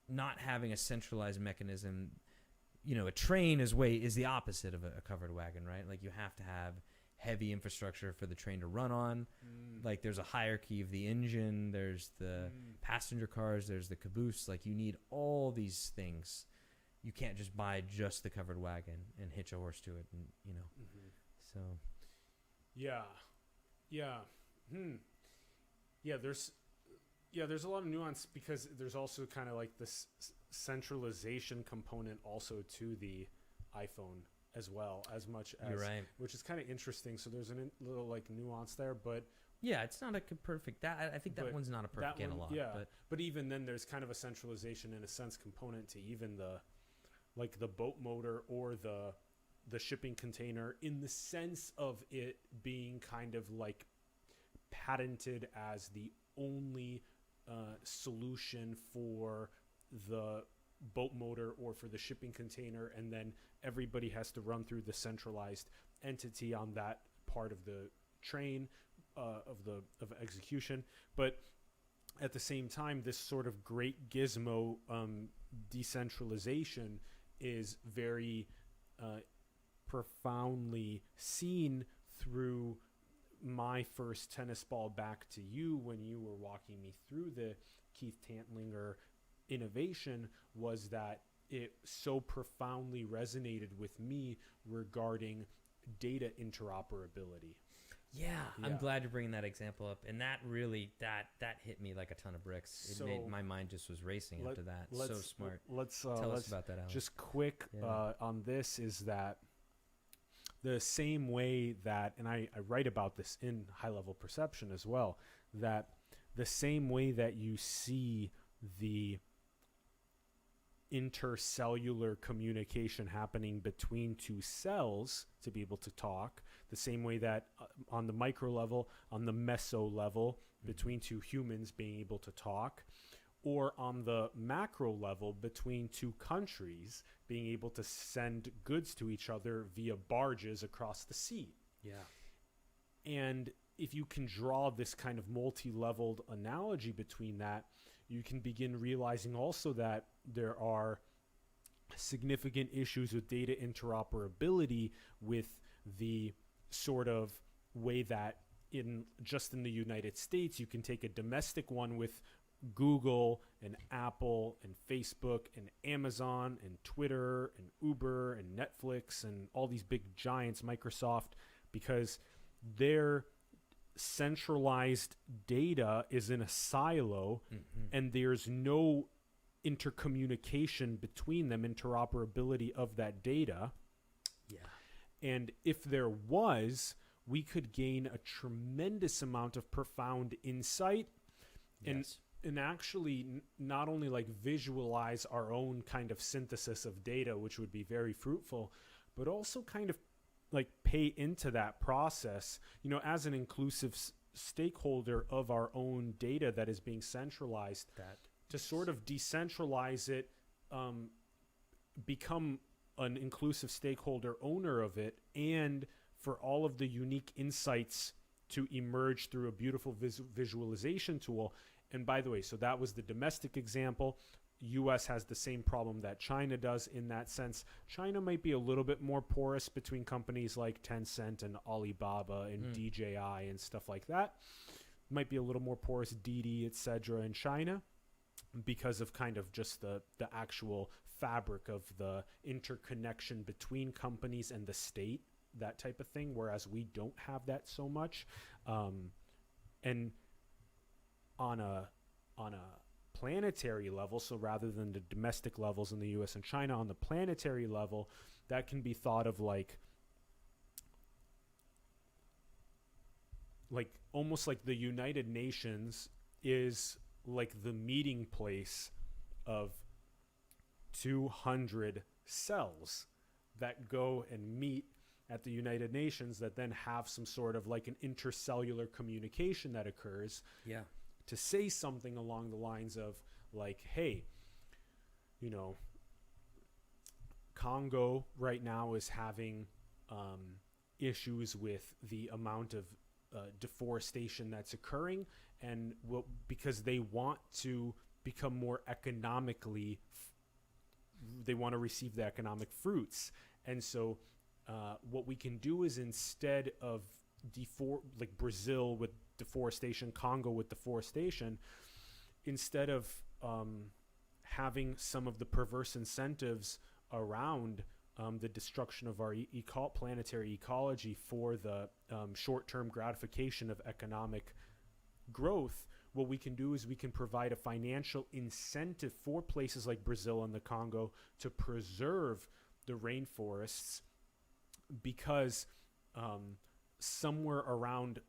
not having a centralized mechanism. A train is the opposite of a covered wagon, right? Like, you have to have heavy infrastructure for the train to run on. Like, there's a hierarchy of the engine, there's the passenger cars, there's the caboose. Like, you need all these things. You can't just buy just the covered wagon and hitch a horse to it, and so there's a lot of nuance, because there's also kind of like this centralization component also to the iPhone as well, as much as, you're right, which is kind of interesting. So there's a little like nuance there, but it's not a perfect. I think that one's not a perfect analog. But even then, there's kind of a centralization in a sense component to even the boat motor or the shipping container, in the sense of it being kind of like patented as the only solution for the boat motor or for the shipping container, and then everybody has to run through the centralized entity on that part of the train of execution. But at the same time, this sort of great gizmo decentralization is very profoundly seen through my first tennis ball back to you when you were walking me through the Keith Tantlinger innovation, was that it so profoundly resonated with me regarding data interoperability. Yeah, Yeah. I'm glad you're bringing that example up, and that really that hit me like a ton of bricks. It So, made my mind just was racing after that. So smart. Let's Tell let's us about that, Alex. just quick Yeah. on this is that the same way that, and I write about this in High Level Perception as well, that the same way that you see the intercellular communication happening between two cells to be able to talk, the same way that on the micro level, on the meso level, between two humans being able to talk, or on the macro level between two countries being able to send goods to each other via barges across the sea. Yeah. And if you can draw this kind of multi-leveled analogy between that, you can begin realizing also that there are significant issues with data interoperability with the sort of way that in the United States, you can take a domestic one with Google and Apple and Facebook and Amazon and Twitter and Uber and Netflix and all these big giants, Microsoft, because their centralized data is in a silo and there's no intercommunication between them, interoperability of that data. Yeah. And if there was, we could gain a tremendous amount of profound insight Yes. and actually not only like visualize our own kind of synthesis of data, which would be very fruitful, but also kind of like pay into that process, as an inclusive stakeholder of our own data that is being centralized, to sort of decentralize it, become an inclusive stakeholder owner of it, and for all of the unique insights to emerge through a beautiful visualization tool. And by the way, so that was the domestic example. US has the same problem that China does in that sense. China might be a little bit more porous between companies like Tencent and Alibaba and DJI and stuff like that. Might be a little more porous, Didi, etc. in China, because of kind of just the actual fabric of the interconnection between companies and the state, that type of thing, whereas we don't have that so much. And on a planetary level, so rather than the domestic levels in the US and China, on the planetary level, that can be thought of like almost like the United Nations is like the meeting place of 200 cells that go and meet at the United Nations, that then have some sort of like an intercellular communication that occurs. Yeah. To say something along the lines of like, hey, Congo right now is having issues with the amount of deforestation that's occurring, and because they want to become more economically, they want to receive the economic fruits. And so what we can do is, instead of like Brazil with deforestation, Congo with deforestation, instead of having some of the perverse incentives around the destruction of our planetary ecology for the short-term gratification of economic growth, what we can do is we can provide a financial incentive for places like Brazil and the Congo to preserve the rainforests, because somewhere around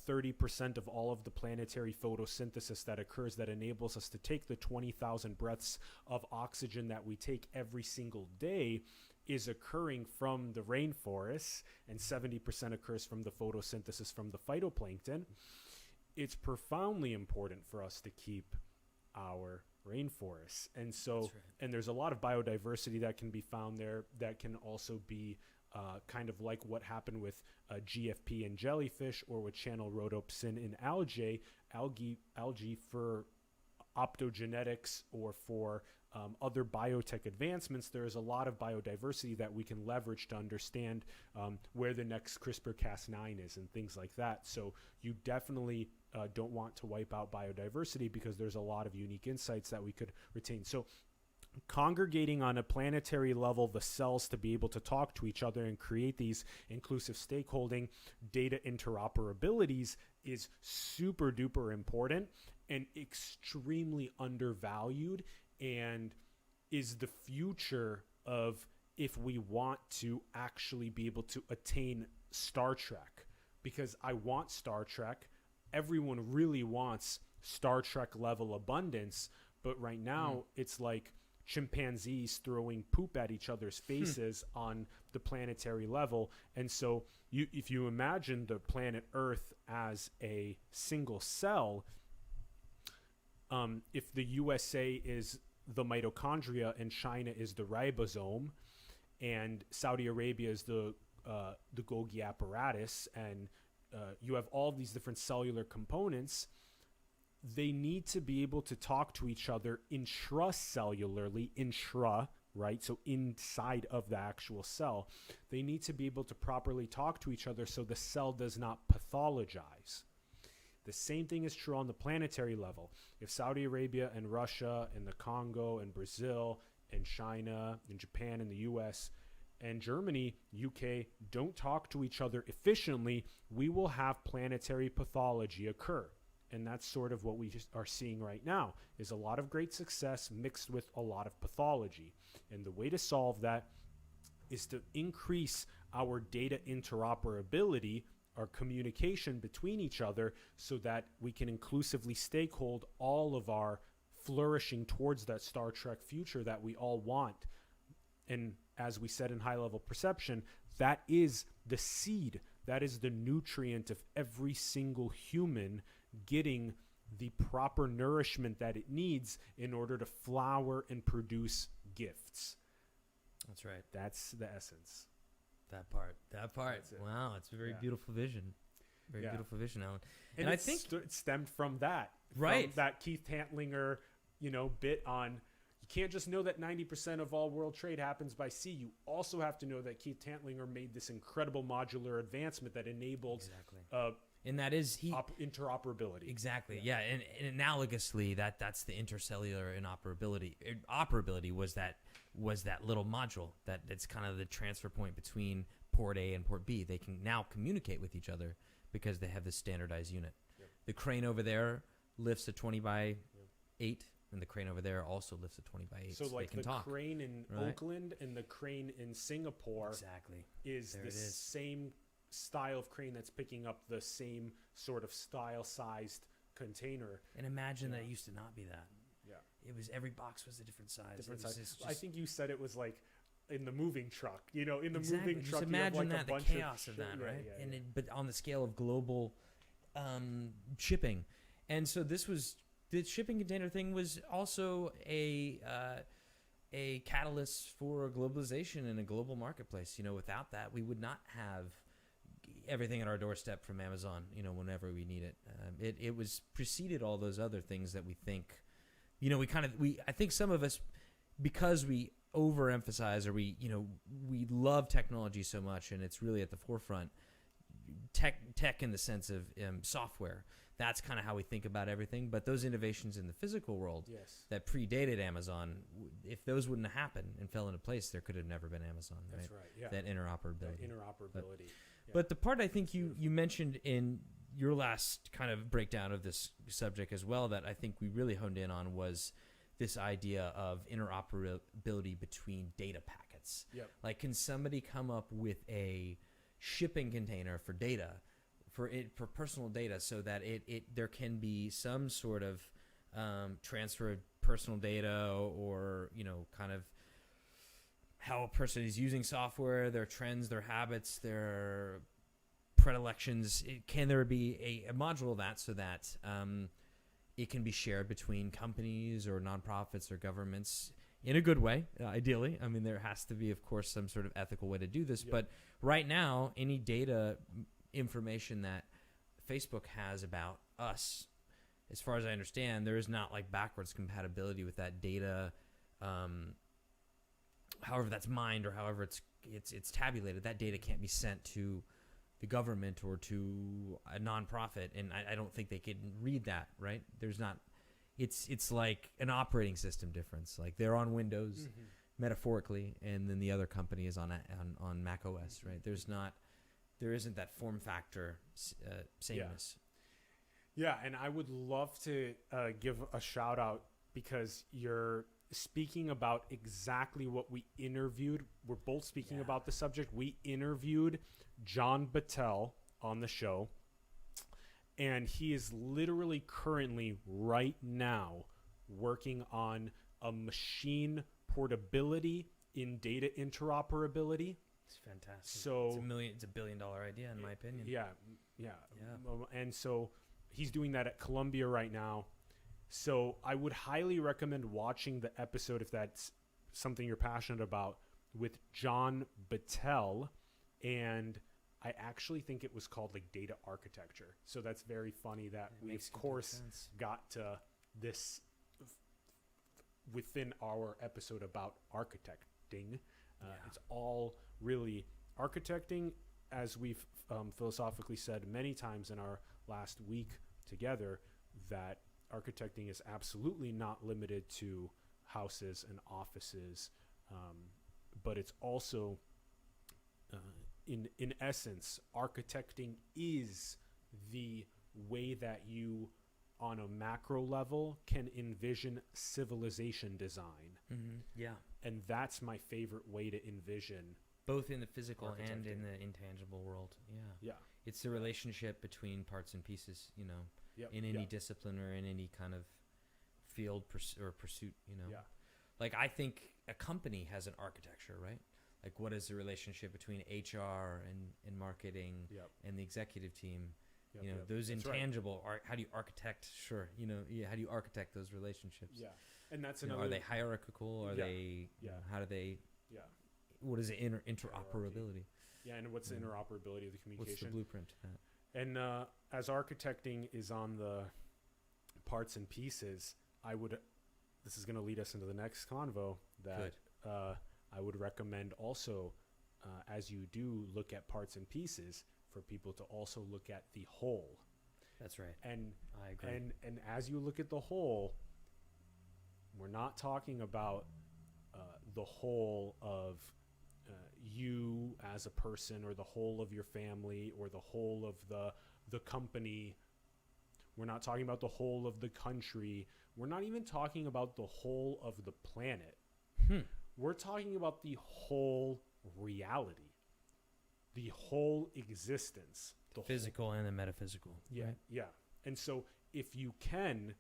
30% of all of the planetary photosynthesis that occurs, that enables us to take the 20,000 breaths of oxygen that we take every single day, is occurring from the rainforests, and 70% occurs from the photosynthesis from the phytoplankton. It's profoundly important for us to keep our rainforests. And so, That's right. and there's a lot of biodiversity that can be found there that can also be kind of like what happened with GFP in jellyfish, or with channel rhodopsin in algae for optogenetics, or for other biotech advancements, there is a lot of biodiversity that we can leverage to understand where the next CRISPR-Cas9 is and things like that. So you definitely don't want to wipe out biodiversity because there's a lot of unique insights that we could retain. So congregating on a planetary level the cells to be able to talk to each other and create these inclusive stakeholding data interoperabilities is super duper important and extremely undervalued, and is the future of if we want to actually be able to attain Star Trek. Because I want Star Trek. Everyone really wants Star Trek level abundance, but right now it's like chimpanzees throwing poop at each other's faces on the planetary level. And so if you imagine the planet Earth as a single cell, if the USA is the mitochondria and China is the ribosome and Saudi Arabia is the Golgi apparatus, and you have all these different cellular components, they need to be able to talk to each other intracellularly, right? So inside of the actual cell. They need to be able to properly talk to each other so the cell does not pathologize. The same thing is true on the planetary level. If Saudi Arabia and Russia and the Congo and Brazil and China and Japan and the US and Germany, UK don't talk to each other efficiently, we will have planetary pathology occur. And that's sort of what we just are seeing right now, is a lot of great success mixed with a lot of pathology. And the way to solve that is to increase our data interoperability, our communication between each other, so that we can inclusively stakehold all of our flourishing towards that Star Trek future that we all want. And as we said in High Level Perception, that is the seed, that is the nutrient of every single human getting the proper nourishment that it needs in order to flower and produce gifts. That's right. That's the essence. That part. That's it. Wow, it's a very beautiful vision. Very beautiful vision, Alan. And I think it stemmed from that. Right. From that Keith Tantlinger, bit on, you can't just know that 90% of all world trade happens by sea. You also have to know that Keith Tantlinger made this incredible modular advancement that enabled and that is interoperability. Exactly. Yeah. And analogously, that's the intercellular interoperability. Operability was that little module that's kind of the transfer point between port A and port B. They can now communicate with each other because they have this standardized unit. Yep. The crane over there lifts a 20 by 8, and the crane over there also lifts a 20 by 8. So like they can the talk. crane in Oakland and the crane in Singapore Exactly. is the same style of crane that's picking up the same sort of style-sized container. And imagine that it used to not be that. Yeah. It was every box was a different size. I think you said it was like in the moving truck. In the exactly. moving truck, Just imagine you have like that, a bunch the chaos of that, yeah, right? Yeah, But on the scale of global shipping, and so the shipping container thing was also a catalyst for globalization in a global marketplace. Without that, we would not have everything at our doorstep from Amazon. Whenever we need it, it was preceded all those other things that we think. I think some of us, because we overemphasize or we love technology so much and it's really at the forefront, tech in the sense of software. That's kind of how we think about everything. But those innovations in the physical world that predated Amazon, if those wouldn't have happened and fell into place, there could have never been Amazon. That's right. Yeah. That interoperability. But the part I think you mentioned in your last kind of breakdown of this subject as well that I think we really honed in on was this idea of interoperability between data packets. Yep. Like, can somebody come up with a shipping container for data, for personal data, so that there can be some sort of transfer of personal data or kind of how a person is using software, their trends, their habits, their predilections. Can there be a module of that so that it can be shared between companies or nonprofits or governments in a good way, ideally? I mean, there has to be, of course, some sort of ethical way to do this. Yep. But right now, any data information that Facebook has about us, as far as I understand, there is not like backwards compatibility with that data however that's mined or however it's tabulated, that data can't be sent to the government or to a nonprofit, and I don't think they can read that, right? There's not. It's like an operating system difference. Like they're on Windows, metaphorically, and then the other company is on Mac OS, right? There isn't that form factor sameness. Yeah, and I would love to give a shout out because you're speaking about exactly what we interviewed. We're both speaking about the subject. We interviewed John Battelle on the show, and he is literally currently right now working on a machine portability in data interoperability. It's fantastic. So it's a $1 billion idea in my opinion. Yeah. And so he's doing that at Columbia right now. So I would highly recommend watching the episode if that's something you're passionate about with John Battelle, and I actually think it was called like data architecture. So that's very funny that we of course got to this within our episode about architecting. It's all really architecting, as we've philosophically said many times in our last week together, that architecting is absolutely not limited to houses and offices, but it's also, in essence, architecting is the way that you, on a macro level, can envision civilization design. Yeah. And that's my favorite way to envision. Both in the physical and in the intangible world. Yeah. It's the relationship between parts and pieces, in any discipline or in any kind of field or pursuit, Like I think a company has an architecture, right? Like what is the relationship between HR and marketing and the executive team? Those that's intangible, how do you architect? Sure. How do you architect those relationships? Yeah. And that's another. Are they hierarchical? Are they, how do they, what is it, interoperability? Yeah. And what's the interoperability of the communication? What's the blueprint to that? And as architecting is on the parts and pieces, this is going to lead us into the next convo that I would recommend also, as you do look at parts and pieces, for people to also look at the whole. That's right. And I agree. And as you look at the whole, we're not talking about the whole of you as a person, or the whole of your family, or the whole of the company. We're not talking about the whole of the country. We're not even talking about the whole of the planet. We're talking about the whole reality, the whole existence, the physical and the metaphysical. Yeah, right? Yeah. And so if you can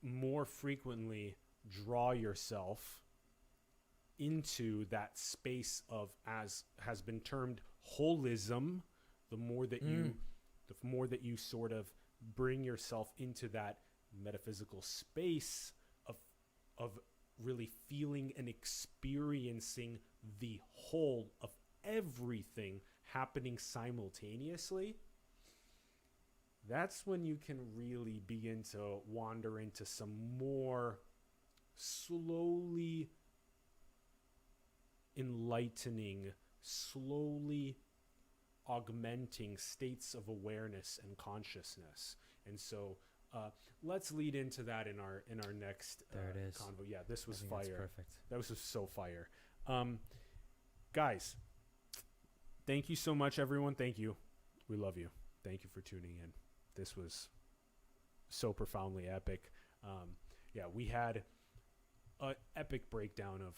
more frequently draw yourself into that space of, as has been termed, holism, the more that you sort of bring yourself into that metaphysical space of really feeling and experiencing the whole of everything happening simultaneously, that's when you can really begin to wander into some more slowly enlightening, slowly augmenting states of awareness and consciousness. And so let's lead into that in our next convo. Yeah, this was fire. That's perfect. That was just so fire. Guys, thank you so much, everyone. Thank you. We love you. Thank you for tuning in. This was so profoundly epic. We had an epic breakdown of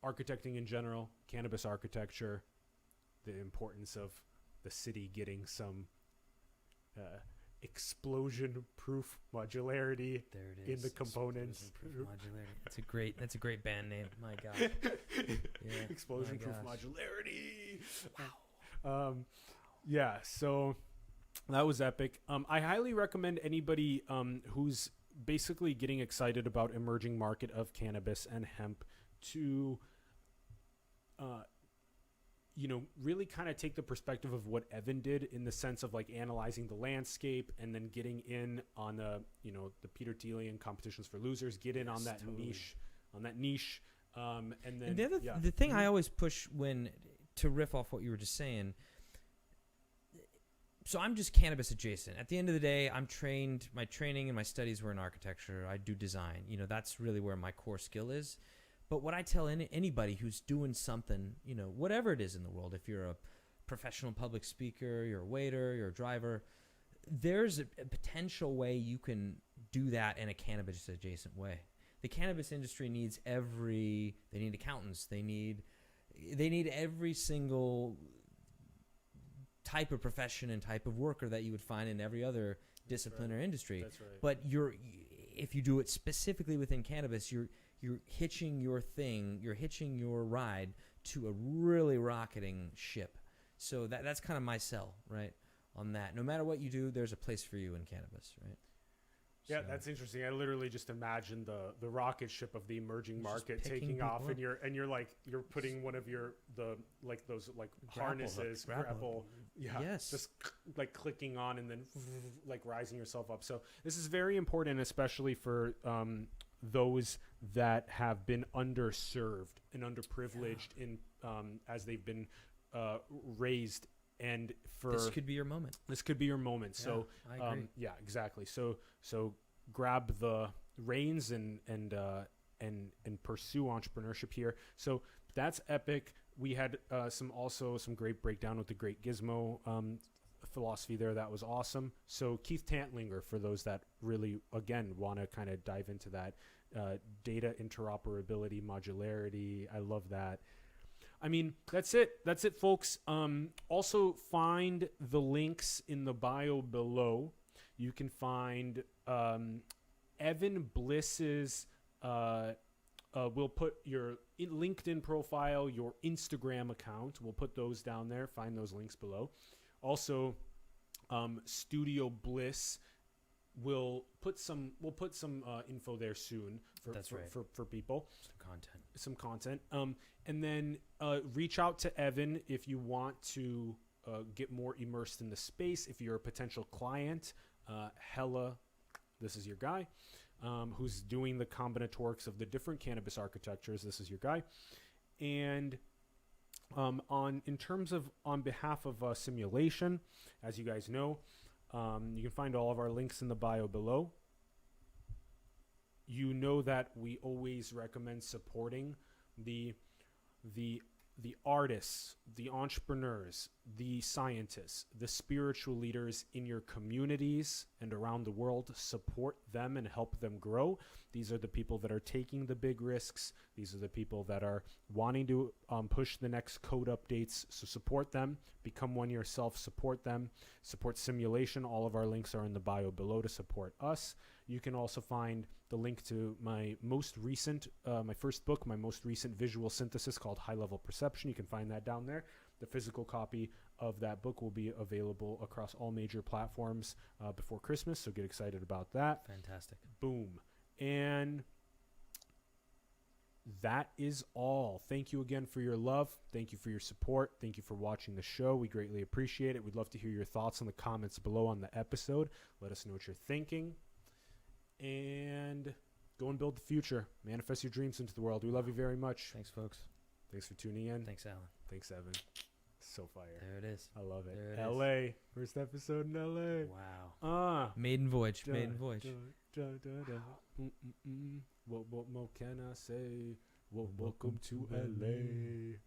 architecting in general, cannabis architecture, the importance of the city getting some explosion-proof modularity in the compounds. Modularity. That's a great band name. My God. Explosion-proof modularity. Wow. So that was epic. I highly recommend anybody who's basically getting excited about emerging market of cannabis and hemp to really kind of take the perspective of what Evan did in the sense of like analyzing the landscape and then getting in on the Peter Thielian competitions for losers, get in on that totally. niche. And then And the thing I always push to riff off what you were just saying. So I'm just cannabis adjacent. At the end of the day, my training and my studies were in architecture. I do design. That's really where my core skill is. But what I tell anybody who's doing something, whatever it is in the world, if you're a professional public speaker, you're a waiter, you're a driver, there's a potential way you can do that in a cannabis adjacent way. The cannabis industry needs they need accountants, they need every single type of profession and type of worker that you would find in every other discipline or industry. That's right. But if you do it specifically within cannabis, you're hitching your ride to a really rocketing ship. So that's kind of my sell, right? On that. No matter what you do, there's a place for you in cannabis, right? Yeah, So- that's interesting. I literally just imagine the rocket ship of the emerging Just market picking taking off, people and you're putting one of those harnesses, grapple, Yes. just like clicking on and then like rising yourself up. So this is very important, especially for those that have been underserved and underprivileged in as they've been raised. And This could be your moment. Yeah, so I agree. yeah, exactly. So grab the reins and pursue entrepreneurship here. So that's epic. We had some great breakdown with the great Gizmo philosophy there. That was awesome. So Keith Tantlinger, for those that really again want to kind of dive into that data interoperability, modularity. I love that. I mean, that's it, folks. Also find the links in the bio below. You can find Evan Bliss's we'll put your LinkedIn profile, your Instagram account. We'll put those down there. Find those links below. Also, Studio Bliss. We'll put some info there soon for people. Some content. And then reach out to Evan if you want to get more immersed in the space. If you're a potential client, Hella, this is your guy. Who's doing the combinatorics of the different cannabis architectures. This is your guy. And on behalf of Simulation, as you guys know, you can find all of our links in the bio below. You know that we always recommend supporting the artists, the entrepreneurs, the scientists, the spiritual leaders in your communities and around the world. Support them and help them grow. These are the people that are taking the big risks. These are the people that are wanting to push the next code updates. So support them. Become one yourself. Support them. Support Simulation. All of our links are in the bio below to support us. You can also find the link to my most recent, my first book, my most recent visual synthesis called High Level Perception. You can find that down there. The physical copy of that book will be available across all major platforms before Christmas, so get excited about that. Fantastic. Boom. And that is all. Thank you again for your love. Thank you for your support. Thank you for watching the show. We greatly appreciate it. We'd love to hear your thoughts in the comments below on the episode. Let us know what you're thinking. And go and build the future. Manifest your dreams into the world. We love you very much. Thanks, folks. Thanks for tuning in. Thanks, Alan. Thanks, Evan. So fire. There it is. I love it. There it LA. First episode in LA. Wow. Maiden voyage. Da, Maiden voyage. da, da, da. What more can I say? Welcome to LA.